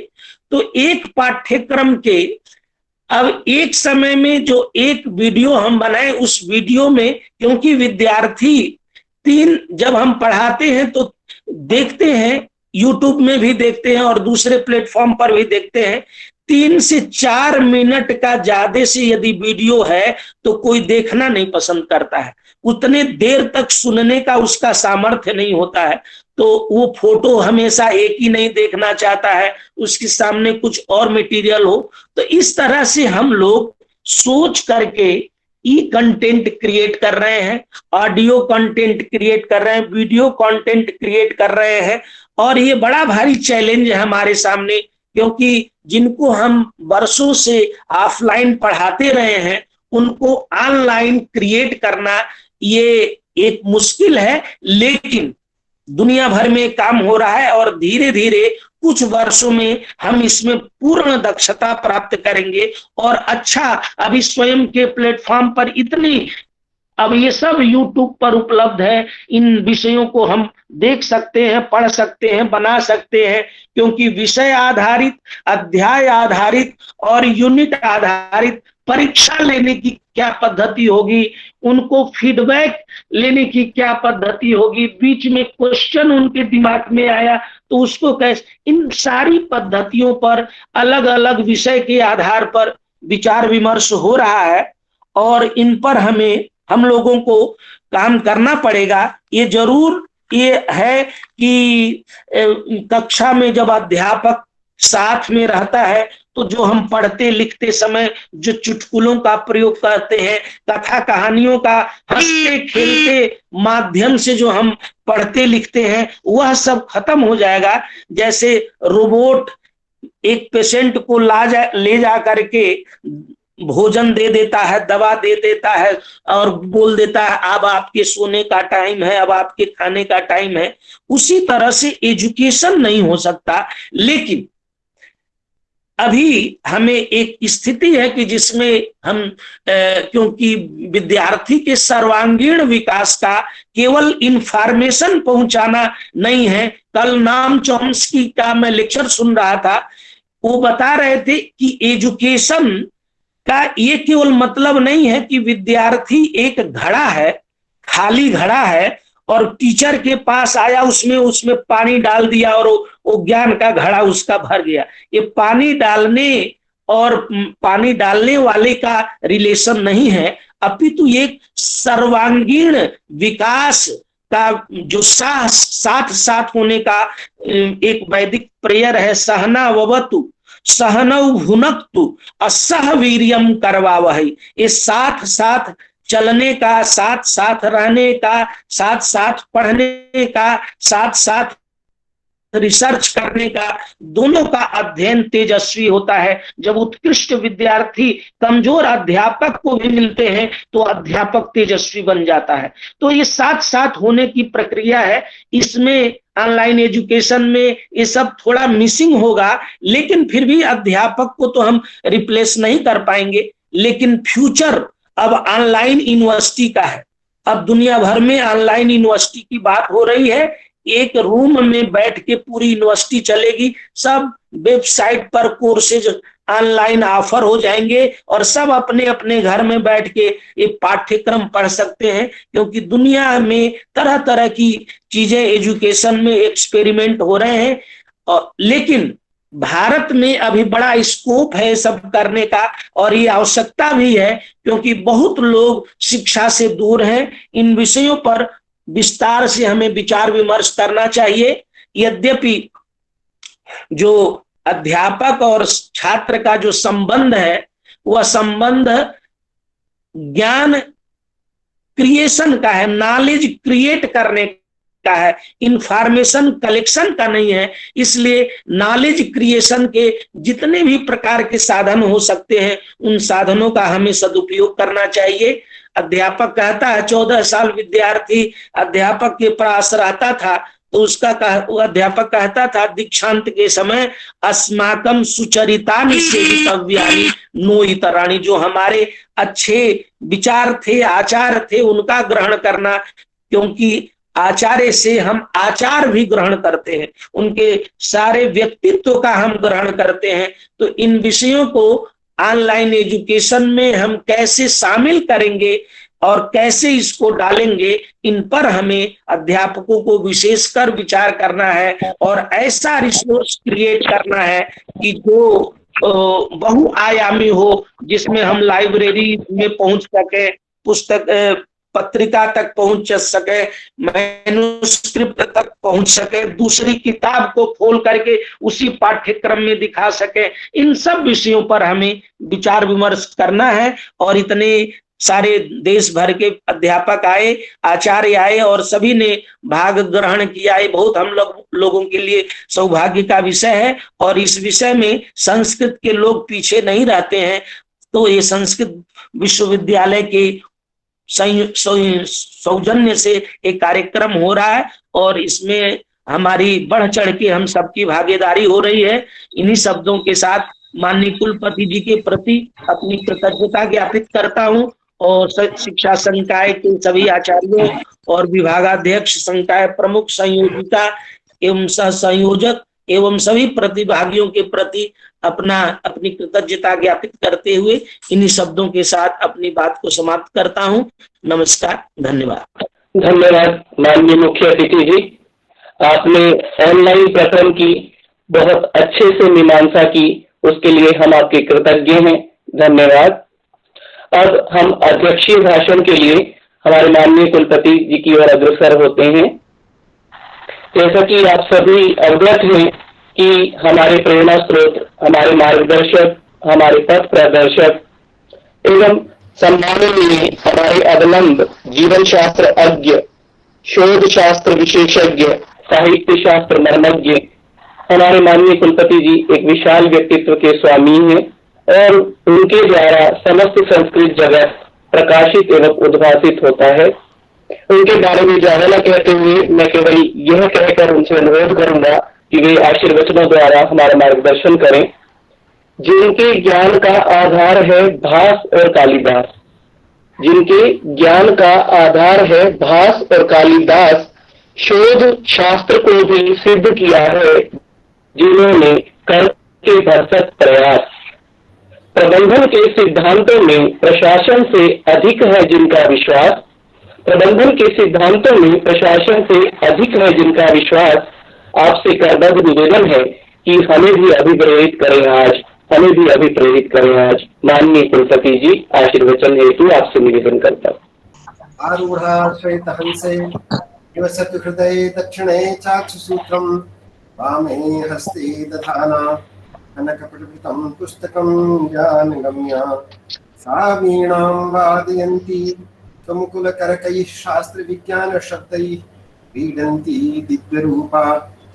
तो एक पाठ्यक्रम के, अब एक समय में जो एक वीडियो हम बनाए, उस वीडियो में क्योंकि विद्यार्थी 3 जब हम पढ़ाते हैं तो देखते हैं, यूट्यूब में भी देखते हैं और दूसरे प्लेटफॉर्म पर भी देखते हैं, 3 से 4 मिनट का ज्यादा से यदि वीडियो है तो कोई देखना नहीं पसंद करता है, उतने देर तक सुनने का उसका सामर्थ्य नहीं होता है, तो वो फोटो हमेशा एक ही नहीं देखना चाहता है, उसके सामने कुछ और मटेरियल हो। तो इस तरह से हम लोग सोच करके ई कंटेंट क्रिएट कर रहे हैं, ऑडियो कंटेंट क्रिएट कर रहे हैं, वीडियो कंटेंट क्रिएट कर रहे हैं, और ये बड़ा भारी चैलेंज है हमारे सामने, क्योंकि जिनको हम वर्षों से ऑफलाइन पढ़ाते रहे हैं उनको ऑनलाइन क्रिएट करना ये एक मुश्किल है, लेकिन दुनिया भर में काम हो रहा है और धीरे धीरे कुछ वर्षों में हम इसमें पूर्ण दक्षता प्राप्त करेंगे। और अच्छा, अभी स्वयं के प्लेटफॉर्म पर इतनी, अब ये सब यूट्यूब पर उपलब्ध है, इन विषयों को हम देख सकते हैं, पढ़ सकते हैं, बना सकते हैं, क्योंकि विषय आधारित, अध्याय आधारित और यूनिट आधारित परीक्षा लेने की क्या पद्धति होगी, उनको फीडबैक लेने की क्या पद्धति होगी, बीच में क्वेश्चन उनके दिमाग में आया तो उसको कैसे, इन सारी पद्धतियों पर अलग अलग विषय के आधार पर विचार विमर्श हो रहा है और इन पर हम लोगों को काम करना पड़ेगा। ये जरूर ये है कि कक्षा में जब अध्यापक साथ में रहता है तो जो हम पढ़ते लिखते समय जो चुटकुलों का प्रयोग करते हैं, कथा कहानियों का हंसते खेलते माध्यम से जो हम पढ़ते लिखते हैं, वह सब खत्म हो जाएगा। जैसे रोबोट एक पेशेंट को ले जा करके भोजन दे देता है, दवा दे देता है और बोल देता है अब आपके सोने का टाइम है, अब आपके खाने का टाइम है। उसी तरह से एजुकेशन नहीं हो सकता। लेकिन अभी हमें एक स्थिति है कि जिसमें हम क्योंकि विद्यार्थी के सर्वांगीण विकास का केवल इंफॉर्मेशन पहुंचाना नहीं है। कल नाम चॉम्स्की का मैं लेक्चर सुन रहा था, वो बता रहे थे कि एजुकेशन का ये केवल मतलब नहीं है कि विद्यार्थी एक घड़ा है, खाली घड़ा है और टीचर के पास आया, उसमें पानी डाल दिया और वो ज्ञान का घड़ा उसका भर गया। ये पानी डालने और पानी डालने वाले का रिलेशन नहीं है, अपितु एक सर्वांगीण विकास का जो साथ साथ होने का एक वैदिक प्रेयर है, सहना ववतु सहनौ भुनक्तु असह वीर्यम करवावहै। ये साथ साथ चलने का, साथ साथ रहने का, साथ साथ पढ़ने का, साथ साथ रिसर्च करने का, दोनों का अध्ययन तेजस्वी होता है। जब उत्कृष्ट विद्यार्थी कमजोर अध्यापक को भी मिलते हैं तो अध्यापक तेजस्वी बन जाता है। तो ये साथ साथ होने की प्रक्रिया है। इसमें ऑनलाइन एजुकेशन में ये सब थोड़ा मिसिंग होगा, लेकिन फिर भी अध्यापक को तो हम रिप्लेस नहीं कर पाएंगे। लेकिन फ्यूचर अब ऑनलाइन यूनिवर्सिटी का है। अब दुनिया भर में ऑनलाइन यूनिवर्सिटी की बात हो रही है। एक रूम में बैठ के पूरी यूनिवर्सिटी चलेगी, सब वेबसाइट पर कोर्सेज ऑनलाइन ऑफर हो जाएंगे और सब अपने अपने घर में बैठ के ये पाठ्यक्रम पढ़ सकते हैं। क्योंकि दुनिया में तरह तरह की चीजें एजुकेशन में एक्सपेरिमेंट हो रहे हैं, लेकिन भारत में अभी बड़ा स्कोप है सब करने का और ये आवश्यकता भी है, क्योंकि बहुत लोग शिक्षा से दूर हैं। इन विषयों पर विस्तार से हमें विचार विमर्श करना चाहिए। यद्यपि जो अध्यापक और छात्र का जो संबंध है, वह संबंध ज्ञान क्रिएशन का है, नॉलेज क्रिएट करने का है, इंफॉर्मेशन कलेक्शन का नहीं है। इसलिए नॉलेज क्रिएशन के जितने भी प्रकार के साधन हो सकते हैं, उन साधनों का हमें सदुपयोग करना चाहिए। अध्यापक कहता है 14 साल विद्यार्थी अध्यापक के पास रहता था तो वो अध्यापक कहता था दीक्षांत के समय अस्माकम सुचरितानि सेवितव्यानि नो इतराणि, जो हमारे अच्छे विचार थे, आचार थे, उनका ग्रहण करना, क्योंकि आचार्य से हम आचार भी ग्रहण करते हैं, उनके सारे व्यक्तित्व का हम ग्रहण करते हैं। तो इन विषयों को ऑनलाइन एजुकेशन में हम कैसे शामिल करेंगे और कैसे इसको डालेंगे, इन पर हमें अध्यापकों को विशेषकर विचार करना है और ऐसा रिसोर्स क्रिएट करना है कि जो बहुआयामी हो, जिसमें हम लाइब्रेरी में पहुंच सके, पुस्तक पत्रिका तक पहुंच सके, मैन्युस्क्रिप्ट तक पहुंच सके, दूसरी किताब को खोल करके उसी पाठ्यक्रम में दिखा सके। इन सब विषयों पर हमें विचार विमर्श करना है। और इतने सारे देश भर के अध्यापक आए, आचार्य आए और सभी ने भाग ग्रहण किया। ये बहुत हम लोगों के लिए सौभाग्य का विषय है और इस विषय में संस्कृत के लोग पीछे नहीं रहते हैं। तो ये संस्कृत विश्वविद्यालय के सौजन्य से एक कार्यक्रम हो रहा है और इसमें हमारी बढ़ चढ़ के हम सबकी भागीदारी हो रही है। इन्हीं शब्दों के साथ माननीय कुलपति जी के प्रति अपनी कृतज्ञता ज्ञापित करता हूं और शिक्षा संकाय के सभी आचार्यों और विभागाध्यक्ष, संकाय प्रमुख, संयोजिका एवं सह संयोजक एवं सभी प्रतिभागियों के प्रति अपनी कृतज्ञता ज्ञापित करते हुए इन्हीं शब्दों के साथ अपनी बात को समाप्त करता हूं। नमस्कार, धन्यवाद। धन्यवाद माननीय मुख्य अतिथि जी, आपने ऑनलाइन प्रकरण की बहुत अच्छे से मीमांसा की, उसके लिए हम आपके कृतज्ञ हैं। धन्यवाद। अब हम अध्यक्षीय भाषण के लिए हमारे माननीय कुलपति जी की ओर अग्रसर होते हैं। जैसा कि आप सभी अवगत हैं कि हमारे प्रेरणा स्रोत, हमारे मार्गदर्शक, हमारे पथ प्रदर्शक एवं सम्माननीय हमारे अवलंब जीवन शास्त्र अज्ञ, शोध शास्त्र विशेषज्ञ, साहित्य शास्त्र मर्मज्ञ हमारे माननीय कुलपति जी एक विशाल व्यक्तित्व के स्वामी हैं और उनके द्वारा समस्त संस्कृत जगत प्रकाशित एवं उद्भासित होता है। उनके बारे में ज्यादा न कहते हुए मैं केवल यह कहकर उनसे अनुरोध करूंगा कि वे आशीर्वचनों द्वारा हमारा मार्गदर्शन करें। जिनके ज्ञान का आधार है भास और कालिदास, जिनके ज्ञान का आधार है भास और कालिदास, शोध शास्त्र को भी सिद्ध किया है जिन्होंने करके भरसक प्रयास। प्रबंधन के सिद्धांतों में प्रशासन से अधिक है जिनका विश्वास, प्रबंधन के सिद्धांतों में प्रशासन से अधिक है जिनका विश्वास। आपसे करबद्ध निवेदन है कि हमें भी अभिप्रेरित करें आज, हमें भी अभिप्रेरित करें आज। माननीय कुलपति जी, आशीर्वचन हेतु आपसे निवेदन करता हूँ। आरूढ़ा श्वेतहंसे निवसतु हृदये दक्षिणे चाक्षुसूत्रं वामे हस्ते दधाना कनकपटभृतं पुस्तकं ज्ञानगम्या सा वीणां वादयन्ती त्वमुकुलकरकैः शास्त्रविज्ञानशब्दैः क्रीडन्ती दिव्यरूपा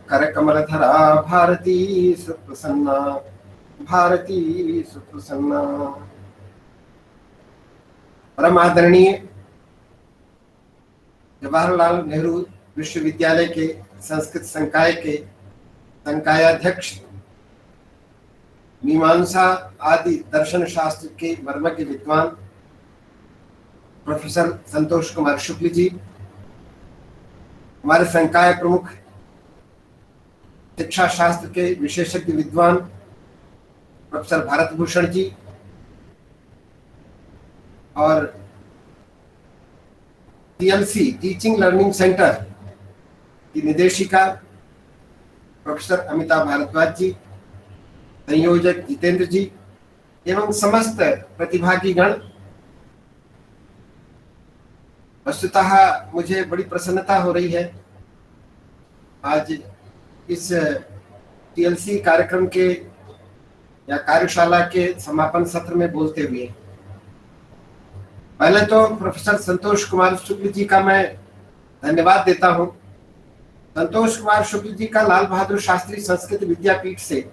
करकमलधरा भारती सुप्रसन्ना, भारती सुप्रसन्ना। परम आदरणीय जवाहरलाल नेहरू विश्वविद्यालय के संस्कृत संकाय के संकायाध्यक्ष, मीमांसा आदि दर्शन शास्त्र के मर्मज्ञ विद्वान प्रोफेसर संतोष कुमार शुक्ल जी, हमारे संकाय प्रमुख शिक्षा शास्त्र के विशेषज्ञ विद्वान प्रोफेसर भारत भूषण जी और टीएलसी टीचिंग लर्निंग सेंटर की निदेशिका प्रोफेसर अमिता भारद्वाज जी, संयोजक जितेंद्र जी एवं समस्त प्रतिभागी गण, वस्तुतः मुझे बड़ी प्रसन्नता हो रही है आज इस टीएलसी कार्यक्रम के या कार्यशाला के समापन सत्र में बोलते हुए। पहले तो प्रोफेसर संतोष कुमार शुक्ल जी का मैं धन्यवाद देता हूं। संतोष कुमार शुक्ल जी का लाल बहादुर शास्त्री संस्कृत विद्यापीठ से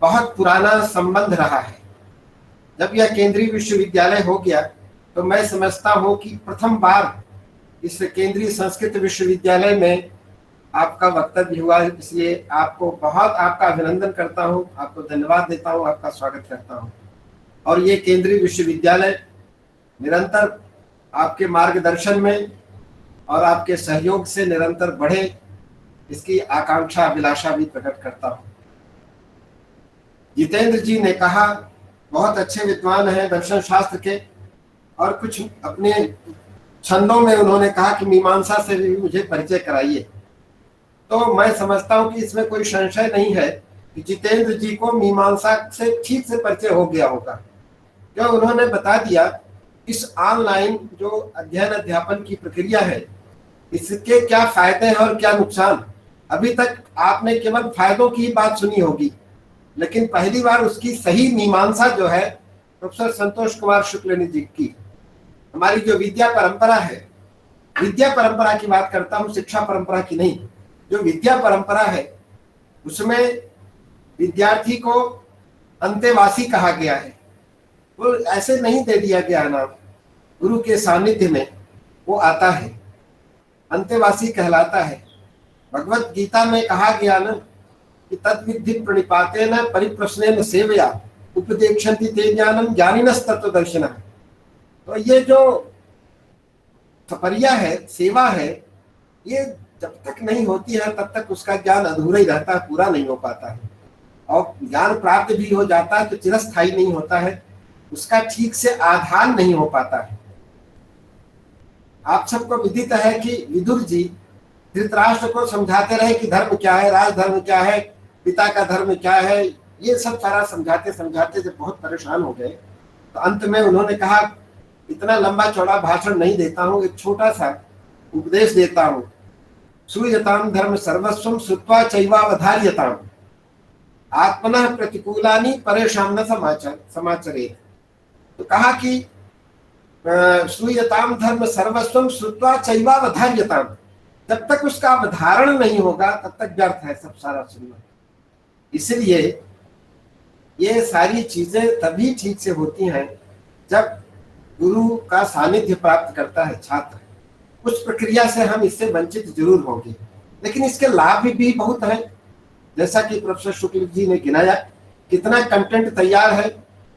बहुत पुराना संबंध रहा है। जब यह केंद्रीय विश्वविद्यालय हो गया तो मैं समझता हूं कि प्रथम बार इस केंद्रीय संस्कृत विश्वविद्यालय में आपका वक्तव्य हुआ, इसलिए आपको बहुत आपका अभिनंदन करता हूं, आपको धन्यवाद देता हूं, आपका स्वागत करता हूं। और ये केंद्रीय विश्वविद्यालय निरंतर आपके मार्गदर्शन में और आपके सहयोग से निरंतर बढ़े, इसकी आकांक्षा अभिलाषा भी प्रकट करता हूं। जितेंद्र जी ने कहा बहुत अच्छे विद्वान हैं दर्शन शास्त्र के, और कुछ अपने छंदों में उन्होंने कहा कि मीमांसा से भी मुझे परिचय कराइए। तो मैं समझता हूं कि इसमें कोई संशय नहीं है कि जितेंद्र जी को मीमांसा से ठीक से परिचय हो गया होगा, क्यों उन्होंने बता दिया इस ऑनलाइन जो अध्ययन अध्यापन की प्रक्रिया है इसके क्या फायदे हैं और क्या नुकसान। अभी तक आपने केवल फायदों की बात सुनी होगी, लेकिन पहली बार उसकी सही मीमांसा जो है प्रोफेसर संतोष कुमार शुक्ल जी की। हमारी जो विद्या परंपरा है, विद्या परंपरा की बात करता हूँ, शिक्षा परंपरा की नहीं। जो विद्या परंपरा है उसमें विद्यार्थी को अंतेवासी कहा गया है। वो ऐसे नहीं दे दिया गया नाम, गुरु के सानिध्य में वो आता है, अंतेवासी कहलाता है। भगवत गीता में कहा गया ना कि तद्विद्धि प्रणिपातेन परिप्रश्नेन सेवया उपदेक्षन्ति ते ज्ञानम ज्ञानिनस् तत्वदर्शिनः। तो ये जो सपर्या है, सेवा है, ये जब तक नहीं होती है तब तक उसका ज्ञान अधूरा ही रहता है, पूरा नहीं हो पाता है। और ज्ञान प्राप्त भी हो जाता है तो चिरस्थायी नहीं होता है, उसका ठीक से आधार नहीं हो पाता है। आप सबको विदित है कि विदुर जी धृतराष्ट्र को समझाते रहे कि धर्म क्या है, राजधर्म क्या है, पिता का धर्म क्या है, ये सब सारा समझाते समझाते जब बहुत परेशान हो गए तो अंत में उन्होंने कहा इतना लंबा चौड़ा भाषण नहीं देता हूँ, एक छोटा सा उपदेश देता हूँ। सूयताम धर्म सर्वस्वम श्रुत्वा चैवावधार्यताम आत्मनः प्रतिकूलानि परेशान न समाचरेत्। तो कहा कि श्रूयताम धर्म सर्वस्वम श्रुत्वा चैवावधार्यताम, जब तक उसका अवधारण नहीं होगा तब तक व्यर्थ है सब सारा सुनना। इसलिए ये सारी चीजें तभी ठीक से होती हैं जब गुरु का सानिध्य प्राप्त करता है छात्र। उस प्रक्रिया से हम इससे वंचित जरूर होंगे, लेकिन इसके लाभ भी बहुत हैं। जैसा कि प्रोफेसर शुक्ल जी ने गिनाया, कितना कंटेंट तैयार है,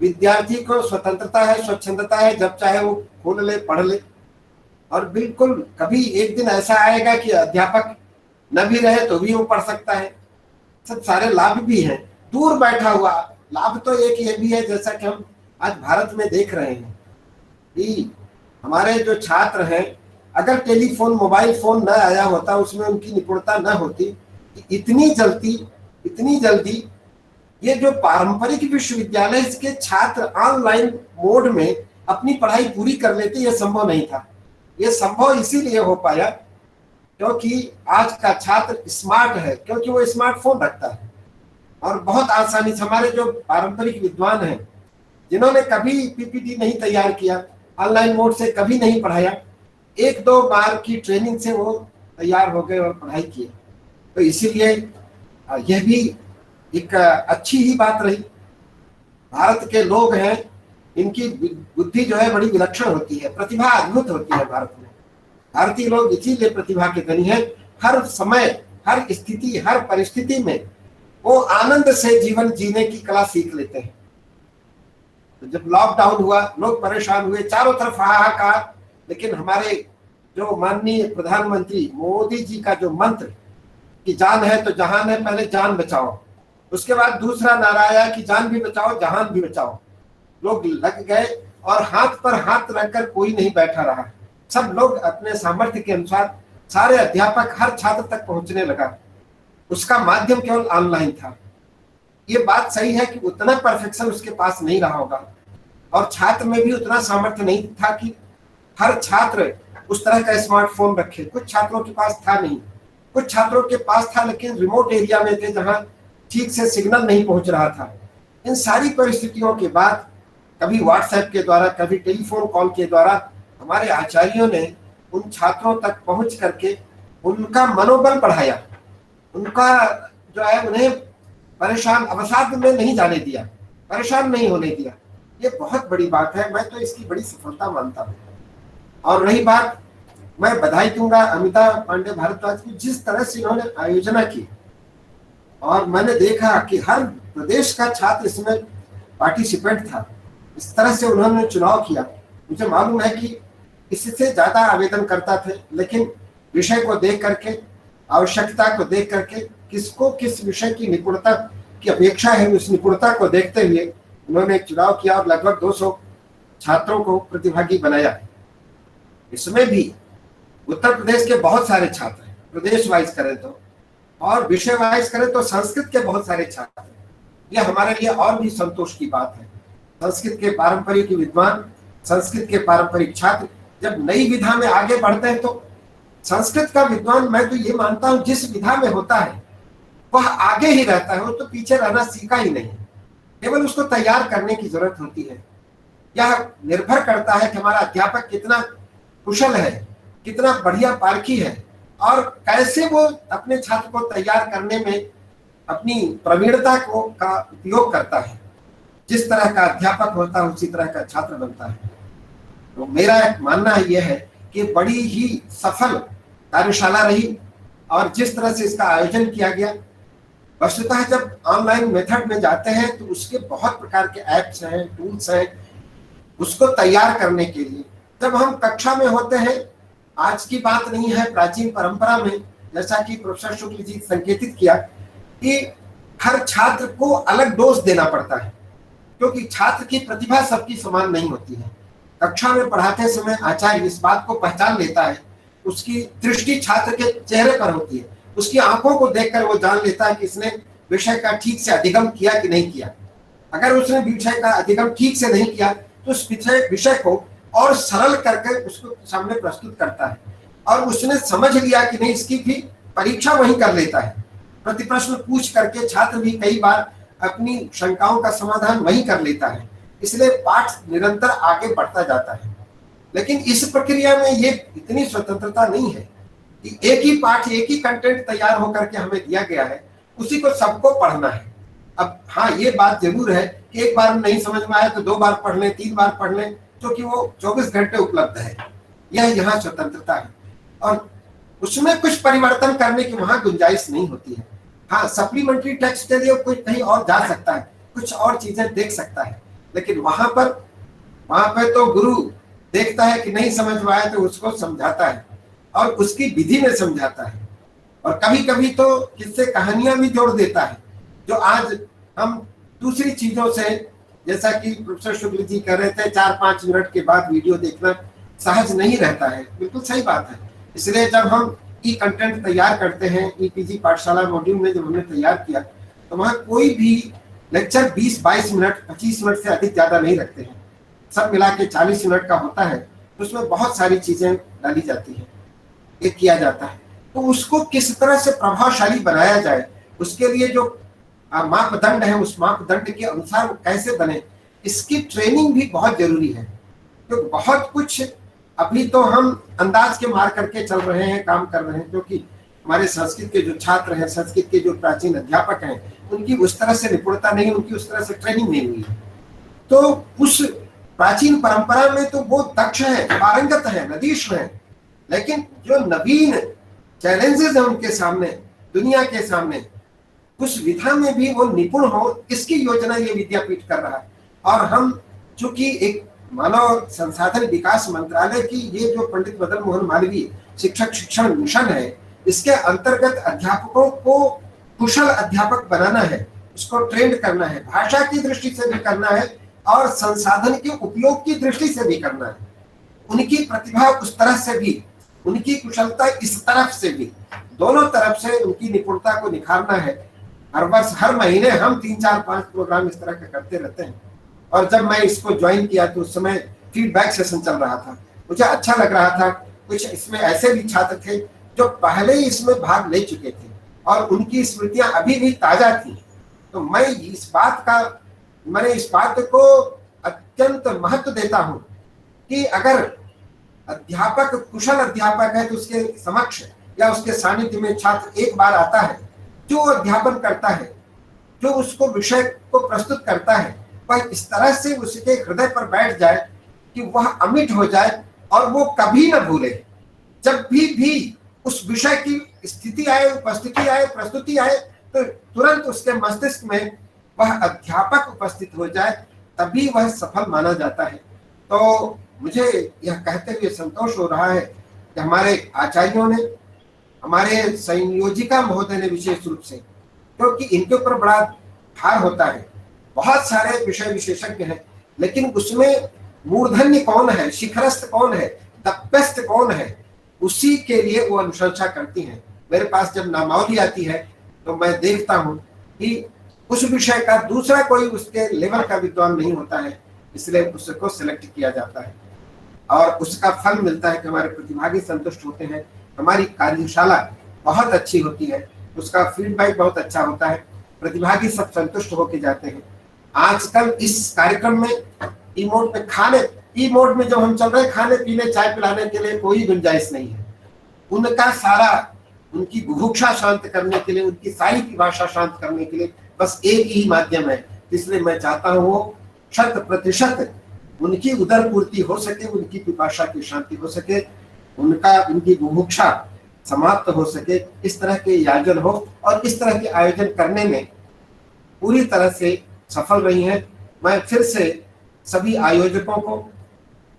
विद्यार्थी को स्वतंत्रता है, स्वच्छंदता है, जब चाहे वो खोल ले, पढ़ ले। और बिल्कुल कभी एक दिन ऐसा आएगा कि अध्यापक न भी रहे तो भी वो पढ़ सकता है। सब सारे लाभ भी हैं। दूर बैठा हुआ लाभ तो एक ये भी है, जैसा कि हम आज भारत में देख रहे हैं कि हमारे जो छात्र हैं, अगर टेलीफोन मोबाइल फोन न आया होता, उसमें उनकी निपुणता न होती, इतनी जल्दी ये जो पारंपरिक विश्वविद्यालय के छात्र ऑनलाइन मोड में अपनी पढ़ाई पूरी कर लेते, ये संभव नहीं था। ये संभव इसीलिए हो पाया क्योंकि आज का छात्र स्मार्ट है, क्योंकि वो स्मार्टफोन रखता है और बहुत आसानी से। हमारे जो पारंपरिक विद्वान हैं जिन्होंने कभी पीपीटी नहीं तैयार किया, ऑनलाइन मोड से कभी नहीं पढ़ाया, 1-2 बार की ट्रेनिंग से वो तैयार हो गए और पढ़ाई किए। तो इसीलिए यह भी एक अच्छी ही बात रही। भारत के लोग हैं, इनकी बुद्धि जो है बड़ी विलक्षण होती है, प्रतिभा अद्भुत होती है भारत में। भारतीय लोग इसीलिए प्रतिभा के धनी हैं। हर समय, हर स्थिति, हर परिस्थिति में वो आनंद से जीवन जीने की कला सीख लेते हैं। तो जब लॉकडाउन हुआ, लोग परेशान हुए, चारों तरफ हाहाकार, लेकिन हमारे जो माननीय प्रधानमंत्री मोदी जी का जो मंत्र कि जान है तो जहान है, पहले जान बचाओ, उसके बाद दूसरा नारा आया कि जान भी बचाओ जहान भी बचाओ। लोग लग गए और हाथ पर हाथ रखकर कोई नहीं बैठा रहा। सब लोग अपने सामर्थ्य के अनुसार, सारे अध्यापक हर छात्र तक पहुंचने लगा। उसका माध्यम केवल ऑनलाइन था। ये बात सही है कि उतना परफेक्शन उसके पास नहीं रहा होगा और छात्र में भी उतना सामर्थ्य नहीं था कि हर छात्र उस तरह का स्मार्टफोन रखे। कुछ छात्रों के पास था नहीं, कुछ छात्रों के पास था लेकिन रिमोट एरिया में थे जहां ठीक से सिग्नल नहीं पहुंच रहा था। इन सारी परिस्थितियों के बाद कभी व्हाट्सएप के द्वारा, कभी टेलीफोन कॉल के द्वारा हमारे आचार्यों ने उन छात्रों तक पहुंच करके उनका मनोबल बढ़ाया, उनका जो है उन्हें परेशान अवसाद में नहीं जाने दिया, परेशान नहीं होने दिया। ये बहुत बड़ी बात है, मैं तो इसकी बड़ी सफलता मानता हूँ। और रही बात, मैं बधाई दूंगा अमिता पांडे भारद्वाज की, जिस तरह से इन्होंने आयोजना की और मैंने देखा कि हर प्रदेश का छात्र इसमें पार्टिसिपेंट था। इस तरह से उन्होंने चुनाव किया। मुझे मालूम है कि इससे ज्यादा आवेदन करता थे, लेकिन विषय को देख करके, आवश्यकता को देख करके, किसको किस विषय की निपुणता की अपेक्षा है, उस निपुणता को देखते हुए उन्होंने एक चुनाव किया और लगभग 200 छात्रों को प्रतिभागी बनाया। इसमें भी उत्तर प्रदेश के बहुत सारे छात्र हैं, प्रदेश वाइज करें तो, और विषय वाइज करें तो संस्कृत के बहुत सारे छात्र हैं। यह हमारे लिए और भी संतोष की बात है। संस्कृत के पारंपरिक विद्वान, संस्कृत के पारंपरिक छात्र जब नई विधा में आगे बढ़ते हैं तो संस्कृत का विद्वान, मैं तो ये मानता हूँ, जिस विधा में होता है वह आगे ही रहता है, वो तो पीछे रहना सीखा ही नहीं, केवल उसको तैयार करने की जरूरत होती है। यह निर्भर करता है कि हमारा अध्यापक कितना कुशल है, कितना बढ़िया पारखी है और कैसे वो अपने छात्र को तैयार करने में अपनी प्रवीणता को का उपयोग करता है। जिस तरह का अध्यापक होता है उसी तरह का छात्र बनता है। तो मेरा मानना यह है कि बड़ी ही सफल कार्यशाला रही और जिस तरह से इसका आयोजन किया गया, वस्तुतः जब ऑनलाइन मेथड में जाते हैं तो उसके बहुत प्रकार के ऐप्स हैं, टूल्स हैं उसको तैयार करने के लिए। जब हम कक्षा में होते हैं, आज की बात नहीं है, प्राचीन परंपरा में जैसा कि प्रोफेसर शुक्ल जी संकेतित किया कि हर छात्र को अलग डोज देना पड़ता है, क्योंकि छात्र की प्रतिभा सबकी समान नहीं होती है। कक्षा में पढ़ाते समय आचार्य इस बात को पहचान लेता है, उसकी दृष्टि छात्र के चेहरे पर होती है, उसकी आंखों को देखकर वो जान लेता है कि इसने विषय का ठीक से अधिगम किया कि नहीं किया। अगर उसने विषय का अधिगम ठीक से नहीं किया तो उस विषय को और सरल करके उसको सामने प्रस्तुत करता है और उसने समझ लिया कि नहीं, इसकी भी परीक्षा वही कर लेता है। प्रतिप्रश्न पूछ करके छात्र भी कई बार अपनी शंकाओं का समाधान वही कर लेता है, इसलिए पाठ निरंतर आगे बढ़ता जाता है। लेकिन इस प्रक्रिया में ये इतनी स्वतंत्रता नहीं है। कि एक ही पाठ, एक ही कंटेंट तैयार होकर के हमें दिया गया है, उसी को सबको पढ़ना है। अब हाँ, ये बात जरूर है कि एक बार नहीं समझ में आया तो 2 बार पढ़ लें, 3 बार पढ़ लें, क्योंकि वो 24 घंटे उपलब्ध है। यह यहाँ स्वतंत्रता है और उसमें कुछ परिवर्तन करने की वहां गुंजाइश नहीं होती है। हाँ, सप्लीमेंट्री टेक्स्ट के लिए कोई कहीं और जा सकता है, कुछ और चीजें देख सकता है, लेकिन वहां पर तो गुरु देखता है कि नहीं समझ में आया तो उसको समझाता है और उसकी विधि में समझाता है। और कभी कभी तो किससे कहानियां भी जोड़ देता है, जो आज हम दूसरी चीजों से, जैसा कि प्रोफेसर शुक्ल जी कह रहे थे, 4-5 मिनट के बाद वीडियो देखना सहज नहीं रहता है। बिल्कुल सही बात है। इसलिए जब हम ई कंटेंट तैयार करते हैं, ईपीजी पाठशाला मॉड्यूल में जब हमने तैयार किया, तो वहाँ कोई भी लेक्चर 20-22 मिनट, 25 मिनट से अधिक ज्यादा नहीं रखते हैं। सब मिला के 40 मिनट का होता है। तो उसमें बहुत सारी चीजें डाली जाती है, ये किया जाता है। तो उसको किस तरह से प्रभावशाली बनाया जाए, उसके लिए जो मापदंड है, उस मापदंड के अनुसार वो कैसे बने, इसकी ट्रेनिंग भी बहुत जरूरी है। तो बहुत कुछ अभी तो हम अंदाज के मार करके चल रहे हैं, काम कर रहे हैं, क्योंकि हमारे संस्कृत के जो छात्र हैं, संस्कृत के जो प्राचीन अध्यापक हैं, उनकी उस तरह से निपुणता नहीं, उनकी उस तरह से ट्रेनिंग नहीं हुई। तो उस प्राचीन परंपरा में तो वो दक्ष है, पारंगत है, नदीश है, लेकिन जो नवीन चैलेंजेस है उनके सामने, दुनिया के सामने, उस विधा में भी वो निपुण हो, इसकी योजना ये विद्यापीठ कर रहा है। और हम चूंकि एक मानव संसाधन विकास मंत्रालय की ये जो पंडित मदन मोहन मालवीय शिक्षक शिक्षण मिशन है, इसके अंतर्गत अध्यापकों को कुशल अध्यापक बनाना है, उसको ट्रेंड करना है, भाषा की दृष्टि से भी करना है और संसाधन के उपयोग की दृष्टि से भी करना है। उनकी प्रतिभा उस तरह से भी, उनकी कुशलता इस तरफ से भी, दोनों तरफ से उनकी निपुणता को निखारना है। हर वर्ष, हर महीने हम 3-4-5 प्रोग्राम इस तरह के करते रहते हैं। और जब मैं इसको ज्वाइन किया तो उस समय फीडबैक सेशन चल रहा था, मुझे अच्छा लग रहा था। कुछ इसमें ऐसे भी छात्र थे जो पहले ही इसमें भाग ले चुके थे और उनकी स्मृतियां अभी भी ताजा थी। तो मैंने इस बात को अत्यंत महत्व देता हूं कि अगर अध्यापक कुशल अध्यापक है तो उसके समक्ष या उसके सानिध्य में छात्र एक बार आता है, जो अध्यापन करता है, जो उसको विषय को प्रस्तुत करता है, वह इस तरह से उसके हृदय पर बैठ जाए कि वह अमिट हो जाए और वो कभी न भूले। जब भी उस विषय की स्थिति आए, उपस्थिति आए, प्रस्तुति आए, तो तुरंत उसके मस्तिष्क में वह अध्यापक उपस्थित हो जाए, तभी वह सफल माना जाता है। तो मुझे यह कहते हुए संतोष हो रहा है कि हमारे आचार्यों ने, हमारे संयोजिका महोदय ने विशेष रूप से, क्योंकि इनके ऊपर बड़ा भार होता है, बहुत सारे विषय विशेषज्ञ हैं, लेकिन उसमें मूर्धन्य कौन है, शिखरस्थ कौन है, द बेस्ट कौन है, उसी के लिए वो अनुशंसा करती हैं। मेरे पास जब नामावली आती है तो मैं देखता हूँ कि उस विषय का दूसरा कोई उसके लेवल का विद्वान नहीं होता है, इसलिए उसको सिलेक्ट किया जाता है और उसका फल मिलता है कि हमारे प्रतिभागी संतुष्ट होते हैं, हमारी कार्यशाला बहुत अच्छी होती है, उसका फीडबैक बहुत अच्छा होता है, प्रतिभागी सब संतुष्ट होके जाते हैं। आजकल इस कार्यक्रम में ई मोड में जब हम चल रहे हैं, खाने पीने चाय पिलाने के लिए कोई गुंजाइश नहीं है। उनका सारा, उनकी बुभुक्षा शांत करने के लिए, उनकी सारी की भाषा शांत करने के लिए बस एक ही माध्यम है। इसलिए मैं चाहता हूँ वो 100% उनकी उदर पूर्ति हो सके, उनकी पिपाशा की शांति हो सके, उनकी बुभुक्षा समाप्त हो सके, इस तरह के आयोजन हो और इस तरह के आयोजन करने में पूरी तरह से सफल रही हैं। मैं फिर से सभी आयोजकों को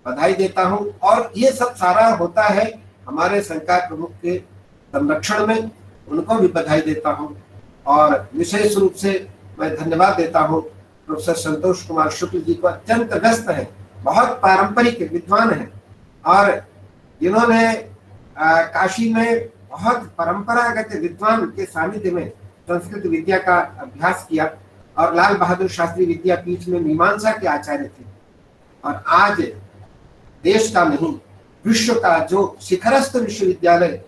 बधाई देता हूं और ये सब सारा होता है हमारे संकाय प्रमुख के संरक्षण में, उनको भी बधाई देता हूं और विशेष रूप से मैं धन्यवाद देता हूं प्रोफेसर संतोष कुमार शुक्ल जी को। अत्यंत व्यस्त है, बहुत पारंपरिक विद्वान है और जिन्होंने काशी में बहुत परंपरागत विद्वान के सानिध्य में संस्कृत विद्या का अभ्यास किया और लाल बहादुर शास्त्री विद्यापीठ में मीमांसा के आचार्य थे। और आज देश का नहीं, विश्व का जो शिखरस्थ विश्वविद्यालय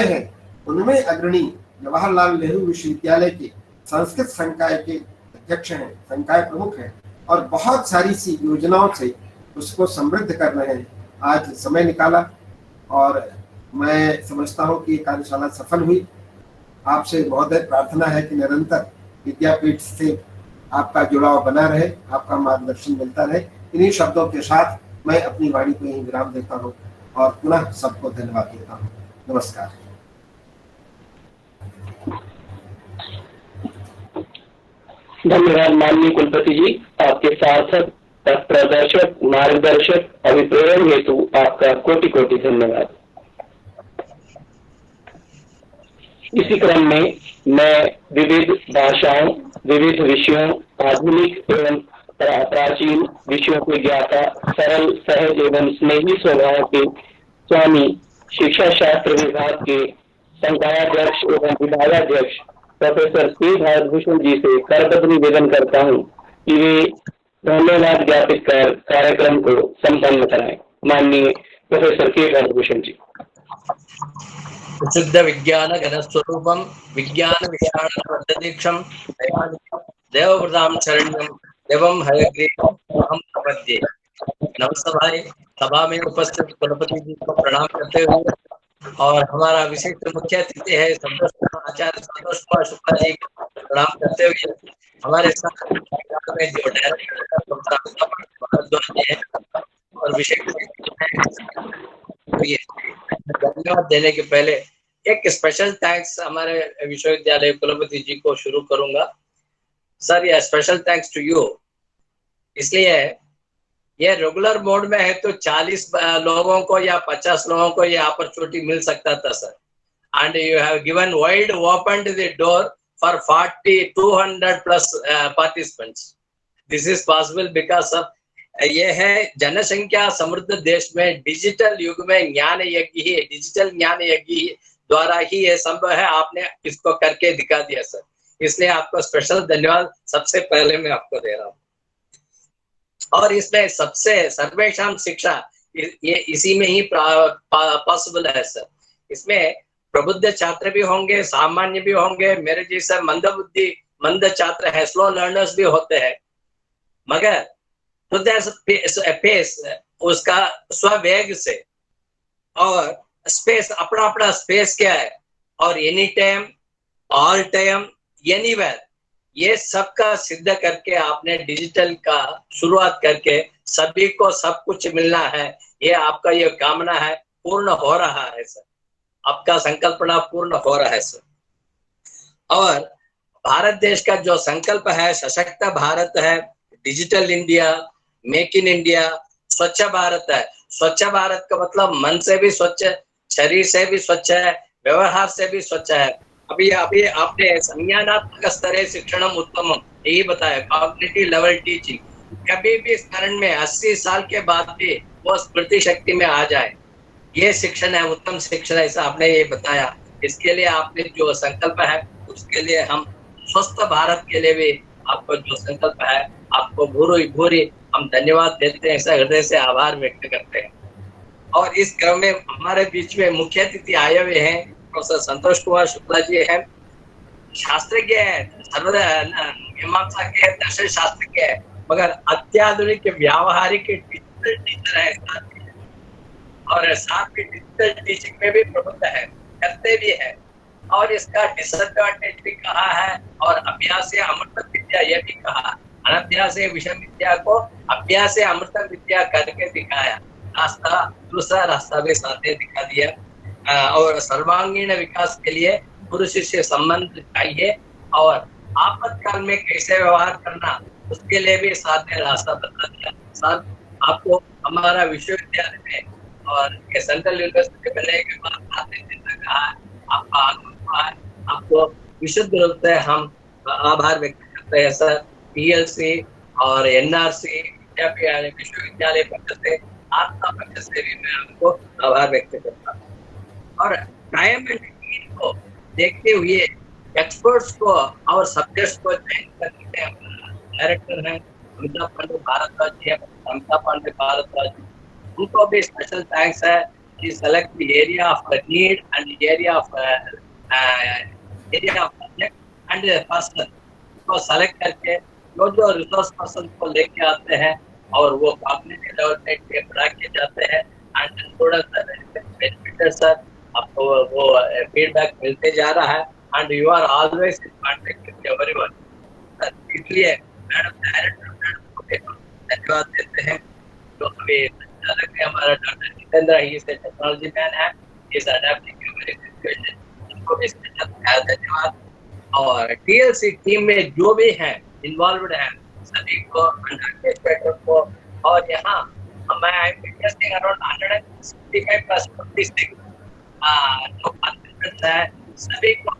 है, उनमें अग्रणी जवाहरलाल नेहरू विश्वविद्यालय के संस्कृत संकाय के अध्यक्ष हैं, संकाय प्रमुख हैं और बहुत सारी सी योजनाओं से उसको समृद्ध कर रहे हैं। आज समय निकाला और मैं समझता हूँ कि ये कार्यशाला सफल हुई। आपसे महोदय प्रार्थना है कि निरंतर विद्यापीठ से आपका जुड़ाव बना रहे, आपका मार्गदर्शन मिलता रहे। इन्हीं शब्दों के साथ मैं अपनी वाणी को यहीं विराम देता हूँ और पुनः सबको धन्यवाद देता हूँ। नमस्कार। धन्यवाद माननीय कुलपति जी, आपके सार्थक प्रदर्शक मार्गदर्शक अभिप्रेरण हेतु आपका कोटि कोटि धन्यवाद। इसी क्रम में मैं विविध भाषाओं, विविध विषयों, आधुनिक एवं प्राचीन विषयों के ज्ञाता, सरल सहज एवं स्नेही स्वभाव के स्वामी, शिक्षा शास्त्र विभाग के संकायाध्यक्ष एवं विभागाध्यक्ष प्रोफेसर के भारतभूषण जी से करबद्ध निवेदन करता हूं कि वे धन्यवाद ज्ञापित कर कार्यक्रम को संपन्न कराएं। माननीय प्रोफेसर के भारतभूषण जी। शुद्ध विज्ञान घन स्वरूपम विज्ञान विशाल प्रदीक्षम देवव्रताम शरण्यम देवम हयग्रीवम हम प्रपद्ये। नमस्ते। सभा में उपस्थित कुलपति जी को प्रणाम करते हुए और हमारा विशिष्ट मुख्य अतिथि है आचार्य संतोष कुमार शुक्ला जी को प्रणाम करते हुए हमारे साथ में जो डायरेक्टर है और विशिष्ट धन्यवाद देने के पहले एक स्पेशल थैंक्स हमारे विश्वविद्यालय कुलपति जी को शुरू करूंगा। सर, ये स्पेशल थैंक्स टू यू, इसलिए ये रेगुलर मोड में है तो 40 लोगों को या 50 लोगों को ये अपॉर्चुनिटी मिल सकता था sir, and you have given wide open the door for 200 plus participants. This is possible because of ये है जनसंख्या समृद्ध देश में डिजिटल युग में ज्ञान यज्ञ ही, डिजिटल ज्ञान यज्ञ द्वारा ही ये संभव है। आपने इसको करके दिखा दिया सर, इसलिए आपको स्पेशल धन्यवाद सबसे पहले मैं आपको दे रहा हूँ। और इसमें सबसे सर्वेक्षण शिक्षा ये इसी में ही पॉसिबल है सर। इसमें प्रबुद्ध छात्र भी होंगे, सामान्य भी होंगे, मेरे जैसे मंदबुद्धि मंद छात्र है, स्लो लर्नर्स भी होते हैं, मगर पेस उसका स्ववेग से और स्पेस अपना अपना स्पेस क्या है और any time all time anywhere, ये सबका सिद्ध करके आपने डिजिटल का शुरुआत करके सभी को सब कुछ मिलना है, ये आपका ये कामना है, पूर्ण हो रहा है सर। आपका संकल्पना पूर्ण हो रहा है सर। और भारत देश का जो संकल्प है सशक्त भारत है, digital India, make in India, स्वच्छ भारत है। स्वच्छ भारत का मतलब मन से भी स्वच्छ, शरीर से भी स्वच्छ है, व्यवहार से भी स्वच्छ है। अभी आपने संज्ञानात्मक स्तरे शिक्षणम उत्तमम यही बताया, कॉग्निटिव लेवल टीचिंग। कभी भी स्मरण में 80 साल के बाद भी वो स्मृति शक्ति में आ जाए, ये शिक्षण है, उत्तम शिक्षण है, ऐसा आपने ये बताया। इसके लिए आपने जो संकल्प है उसके लिए हम स्वस्थ भारत के लिए भी आपको जो संकल्प है आपको भूरी हम धन्यवाद देते हैं, ऐसा हृदय से आभार व्यक्त करते हैं। और इस क्रम में हमारे बीच में मुख्य अतिथि आए हुए हैं प्रोफेसर संतोष कुमार शुक्ला जी हैं, शास्त्रज्ञ है, मीमांसा के, दर्शन शास्त्र के, मगर अत्याधुनिक व्यावहारिक डिजिटल टीचर है और साथ में डिजिटल टीचिंग में भी प्रबुद्ध है, करते भी है। और इसका डिसएडवांटेज भी कहा है और अभ्यास से अमृत विद्या ये भी कहा, अनभ्यास विषम विद्या को अभ्यास से अमृत विद्या करके दिखाया, रास्ता दूसरा रास्ता भी साथ दिखा दिया। और सर्वांगीण विकास के लिए गुरु शिष्य संबंध चाहिए और आपातकाल में कैसे व्यवहार करना उसके लिए भी साथ में रास्ता बता दिया। साथ आपको हमारा विश्वविद्यालय में और सेंट्रल यूनिवर्सिटी बनने के बाद कहा आपका आग्रह है, आपको विशुद्ध रूप से हम आभार व्यक्त करते हैं सर। PLC और NRC विश्वविद्यालय पक्ष से, आपका पक्ष से भी मैं आपको आभार व्यक्त करता हूँ। और टाइम एंड नीड को देखते हुए एक्सपर्ट्स को और सब्जेक्ट्स को चयन करने के डायरेक्टर हैं अमिताभ पांडे भारद्वाज जी, अमिताभ पांडे भारद्वाज, उनको भी स्पेशल थैंक्स है कि select the area of need and area of subject and person को सेलेक्ट करके जो रिसोर्स पर्सन को लेके आते हैं और वो कॉग्निटिव डेवलपमेंट पे बढ़ा के जाते हैं। एंड थोड़ा सा बेनिफिट सर, आपको वो फीडबैक मिलते जा रहा है and you are always in contact with everyone. इसलिए मैडम डायरेक्टर को धन्यवाद देते हैं। जो हमें संचालक है हमारा doctor Jitendra, he is technology man है, is adapting to very situation, उनको भी धन्यवाद। और टीएलसी टीम में जो भी हैं इन्वॉल्वड हैं सभी को, एडमिनिस्ट्रेटर को, और यहाँ मैं I am witnessing around 165 plus 46 जो पार्टिसिपेंट्स हैं सभी को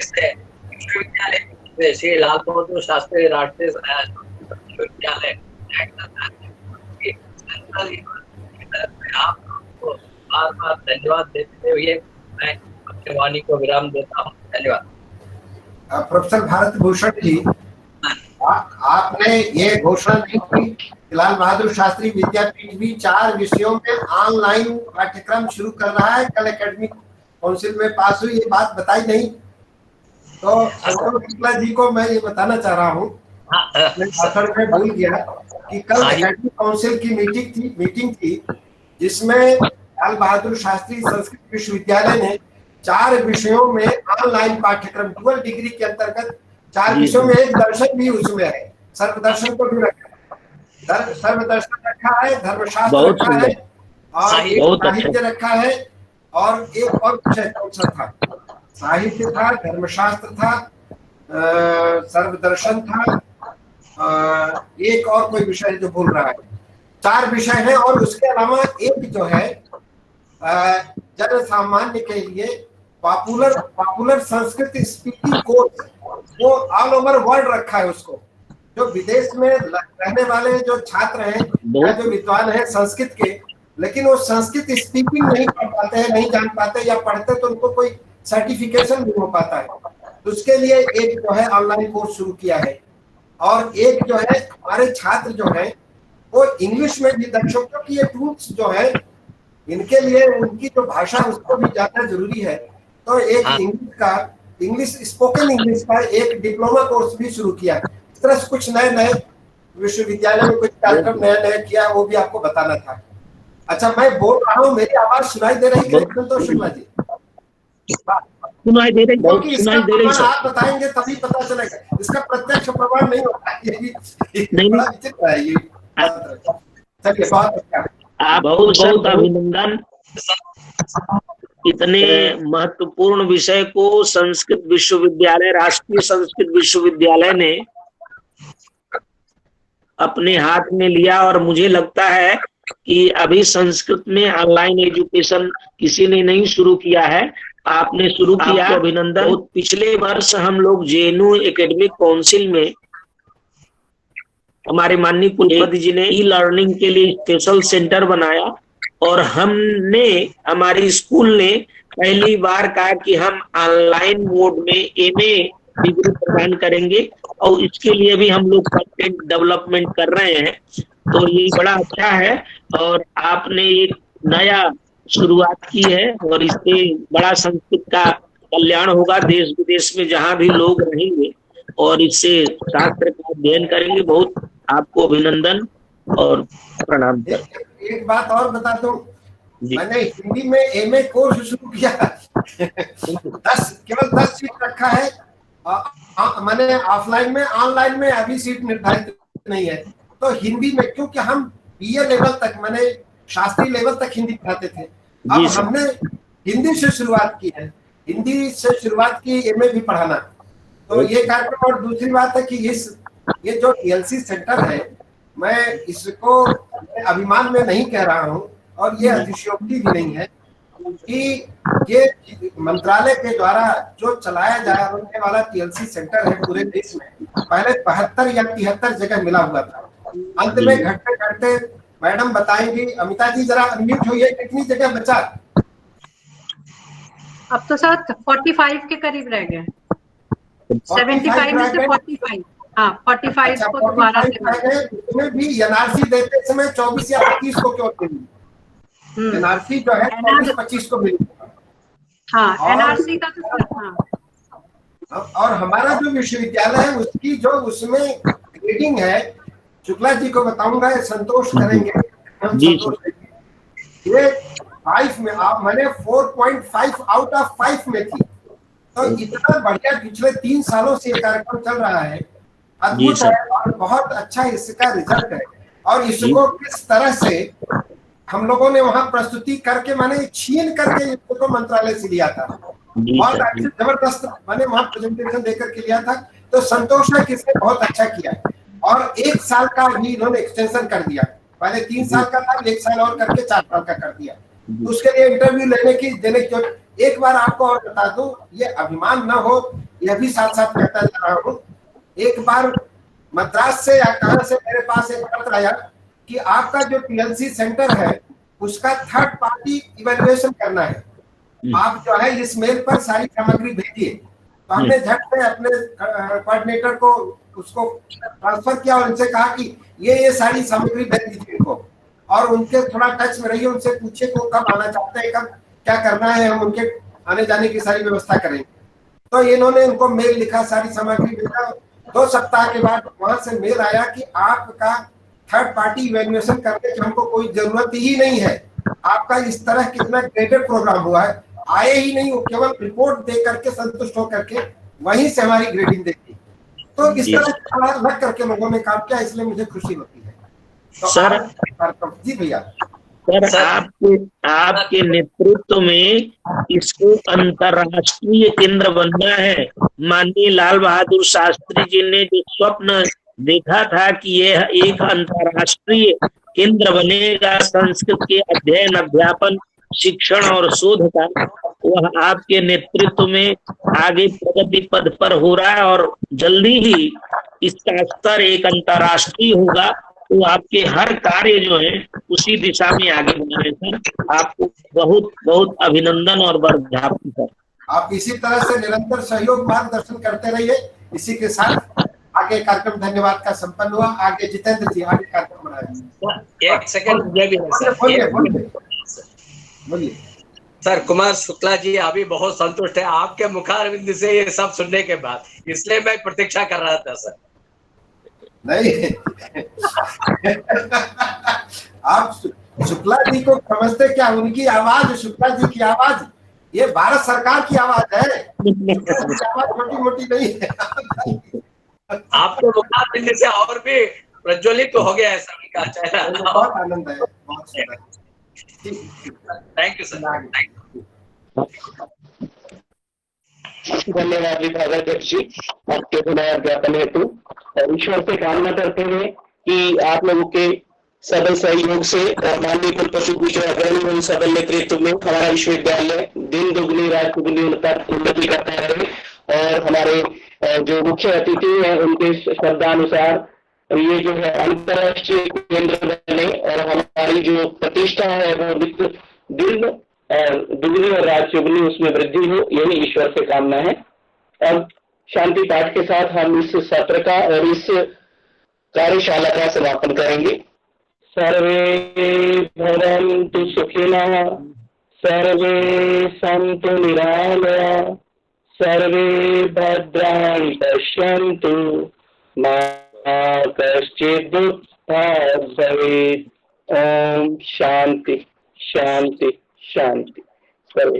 से विश्वविद्यालय श्री लाल बहादुर शास्त्री राष्ट्रीय विश्वविद्यालय आपको बार बार धन्यवाद देते हुए मैं अपनी वाणी को विराम देता हूँ। धन्यवाद। प्रोफेसर भारत भूषण जी, आपने ये घोषणा नहीं की कि लाल बहादुर शास्त्री विद्यापीठ भी 4 विषयों में ऑनलाइन पाठ्यक्रम शुरू कर रहा है, कल एकेडमिक काउंसिल में पास हुई, ये बात बताई नहीं। तो संतोष शुक्ला जी को मैं ये बताना चाह रहा हूँ, मैं भूल गया कि कल एकेडमिक काउंसिल की मीटिंग थी जिसमें लाल बहादुर शास्त्री संस्कृत विश्वविद्यालय ने 4 विषयों में ऑनलाइन पाठ्यक्रम, डुअल डिग्री के अंतर्गत 4 विषयों में, एक दर्शन भी उसमें है, सर्वदर्शन को भी रखा है, सर्वदर्शन रखा है, धर्मशास्त्र रखा है, और एक साहित्य रखा है, और एक और विषय कौन सा था, साहित्य था, धर्मशास्त्र था, सर्वदर्शन था, एक और कोई विषय जो बोल रहा है, 4 विषय है। और उसके अलावा एक जो है जन सामान्य के लिए पॉपुलर संस्कृत स्पीकिंग कोर्स, वो ऑल ओवर वर्ल्ड रखा है उसको। जो विदेश में रहने वाले जो छात्र हैं या जो विद्वान हैं संस्कृत के, लेकिन वो संस्कृत स्पीकिंग नहीं पढ़ पाते हैं, नहीं जान पाते, या पढ़ते तो उनको कोई सर्टिफिकेशन नहीं हो पाता है, तो उसके लिए एक जो है ऑनलाइन कोर्स शुरू किया है। और एक जो है हमारे छात्र जो है वो इंग्लिश में भी दक्षों, क्योंकि ये टूल्स जो है इनके लिए उनकी जो भाषा उसको भी जानना जरूरी है, तो एक इंग्लिश स्पोकन इंग्लिश का एक डिप्लोमा कोर्स भी शुरू किया। इस तरह से कुछ नए विश्वविद्यालय में कुछ कार्यक्रम नया किया, वो भी आपको बताना था। अच्छा, मैं बोल रहा हूँ, मेरी आवाज सुनाई दे रही है संतोष शुक्ला जी? सुनाई दे रही है। आप बताएंगे तभी पता चलेगा, इसका प्रत्यक्ष प्रमाण नहीं होता है, ये भी बड़ा विचित्र है ये। चलिए, बहुत अच्छा, आप बहुत अभिनंदन। इतने महत्वपूर्ण विषय को संस्कृत विश्वविद्यालय, राष्ट्रीय संस्कृत विश्वविद्यालय ने अपने हाथ में लिया, और मुझे लगता है कि अभी संस्कृत में ऑनलाइन एजुकेशन किसी ने नहीं शुरू किया है, आपने शुरू किया, अभिनंदन। पिछले वर्ष हम लोग जेएनयू एकेडमिक काउंसिल में हमारे माननीय कुलपति जी ने ई लर्निंग के लिए स्पेशल सेंटर बनाया, और हमारी स्कूल ने पहली बार कहा कि हम ऑनलाइन मोड में एमए डिग्री प्रदान करेंगे, और इसके लिए भी हम लोग कंटेंट डेवलपमेंट कर रहे हैं। तो ये बड़ा अच्छा है, और आपने एक नया शुरुआत की है, और इससे बड़ा संस्कृत का कल्याण होगा। देश विदेश में जहां भी लोग रहेंगे और इससे शास्त्र का अध्ययन करेंगे। बहुत आपको अभिनंदन और प्रणाम। एक बात और बता दूं, मैंने हिंदी में एमए कोर्स शुरू किया, केवल 10 सीट रखा है। मैंने ऑफलाइन में, ऑनलाइन में अभी सीट निर्धारित नहीं है। तो हिंदी में, क्योंकि हम बीए लेवल तक, मैंने शास्त्री लेवल तक हिंदी पढ़ाते थे, अब हमने हिंदी से शुरुआत की है, हिंदी से शुरुआत की एमए भी पढ़ाना। तो ये कार्यक्रम, और दूसरी बात है कि ये जो टीएलसी सेंटर है, मैं इसको अभिमान में नहीं कह रहा हूँ, और ये अतिशयोक्ति भी नहीं है कि ये मंत्रालय के द्वारा जो चलाया जाने वाला टीएलसी सेंटर है पूरे देश में, पहले 72 या 73 जगह मिला हुआ था। अंत में घटते घटते, मैडम बताएंगी, अमिता जी जरा अनम्यूट होइए, कितनी जगह बचा? अब तो सर 45 के करीब रह गए, 75 में से 45। हाँ, 45 को दोबारा से उसमें भी एनआरसी देते समय 24 या 25 को क्यों मिली? एनआरसी जो है 24-25 को मिली। हाँ, एनआरसी का तो हाँ। और हमारा जो विश्वविद्यालय है उसकी जो उसमें ग्रेडिंग है, शुक्ला जी को बताऊंगा, संतोष करेंगे, हम संतोष। ये 5 में, आप मैंने 4.5 आउट ऑफ 5 में थी। तो इतना बढ़िया पिछले 3 सालों से ये कार्यक्रम चल रहा है, अद्भुत है और बहुत अच्छा इसका रिजल्ट है। और इसको किस तरह से हम लोगों ने वहां प्रस्तुति करके, मैंने छीन करके इसको मंत्रालय से लिया था, बहुत अच्छी जबरदस्त मैंने वहां प्रेजेंटेशन देकर के लिया था। तो संतोष है कि इसने बहुत अच्छा किया है। और 1 साल का भी इन्होंने एक्सटेंशन कर दिया, पहले 3 साल का था, 1 साल और करके 4 साल का कर दिया। तो उसके लिए इंटरव्यू देने की एक बार आपको और बता दूं, ये अभिमान न हो, यह भी साथ साथ कहता जा रहा हूँ। एक बार मद्रास से या कहां से मेरे पास एक पत्र आया कि आपका जो TLC सेंटर है उसका थर्ड पार्टी इवैल्यूएशन करना है, आप जो है इस मेल पर सारी सामग्री भेजिए। तो हमने झट से अपने कोऑर्डिनेटर को उसको ट्रांसफर किया और उनसे कहा कि ये सारी सामग्री भेज दीजिए इनको, और उनके थोड़ा टच में रहिए, उनसे पूछिए कि वो कब आना चाहते हैं, कब क्या करना है, हम उनके आने जाने की सारी व्यवस्था करेंगे। तो इन्होंने उनको मेल लिखा, सारी सामग्री भेजा। 2 सप्ताह के बाद वहां से मेल आया कि आपका थर्ड पार्टी इवैल्यूएशन करने की हमको कोई जरूरत ही नहीं है, आपका इस तरह कितना ग्रेडेड प्रोग्राम हुआ है, आए ही नहीं, वो केवल रिपोर्ट दे करके संतुष्ट होकर के वहीं से हमारी ग्रेडिंग देखी। तो इस तरह लग करके लोगों ने काम किया, इसलिए मुझे खुशी होती है। तो सर जी भैया, सर आपके नेतृत्व में इसको अंतर्राष्ट्रीय केंद्र बनना है। माननीय लाल बहादुर शास्त्री जी ने जो स्वप्न देखा था कि यह एक अंतर्राष्ट्रीय केंद्र बनेगा संस्कृत के अध्ययन, अध्यापन, शिक्षण और शोध का, वह आपके नेतृत्व में आगे प्रगति पद पर हो रहा है और जल्दी ही इसका स्तर एक अंतर्राष्ट्रीय होगा। तो आपके हर कार्य जो है उसी दिशा में आगे बढ़ रहे हैं। आपको बहुत बहुत अभिनंदन और बधाई सर। आप इसी तरह से निरंतर सहयोग मार्गदर्शन करते रहिए। इसी के साथ आगे कार्यक्रम धन्यवाद का संपन्न हुआ। आगे जितेंद्र जी आगे कार्यक्रम बढ़ाएंगे। 1 सेकंड मुझे भी है सर, बोलिए सर। कुमार शुक्ला जी अभी बहुत संतुष्ट है आपके मुखारविंद से ये सब सुनने के बाद, इसलिए मैं प्रतीक्षा कर रहा था सर। नहीं आप शुक्ला जी को समझते क्या, उनकी आवाज, शुक्ला जी की आवाज ये भारत सरकार की आवाज है, आवाज छोटी मोटी नहीं है। आपको मुखारविंद से और भी प्रज्वलित हो गया है सभी का चेहरा। बहुत आनंद है, बहुत सुंदर। Thank you sir. धन्यवाद विभागाध्यक्ष जी आपके धन्यवाद ज्ञापन हेतु, और ईश्वर से कामना करते हैं कि आप लोगों के सबल सहयोग से और माननीय कुलपति जी के अग्रणी सबल नेतृत्व में हमारा विश्वविद्यालय दिन दुगनी रात दुगनी उन्नति करता रहे। और हमारे जो मुख्य अतिथि हैं उनके शब्दानुसार ये जो है अंतर्राष्ट्रीय केंद्र बने और हमारी जो प्रतिष्ठा है वो दिन दुगनी और रात चुगनी उसमें वृद्धि हो, यही ईश्वर से कामना है। अब शांति पाठ के साथ हम इस सत्र का और इस कार्यशाला का समापन करेंगे। सर्वे भवन्तु सुखिनः, सर्वे सन्तु निरामया, सर्वे भद्राणि पश्यन्तु, मा कश्चित् दुःखात् भवेत्। ओम शांति शांति शांति। सर्वे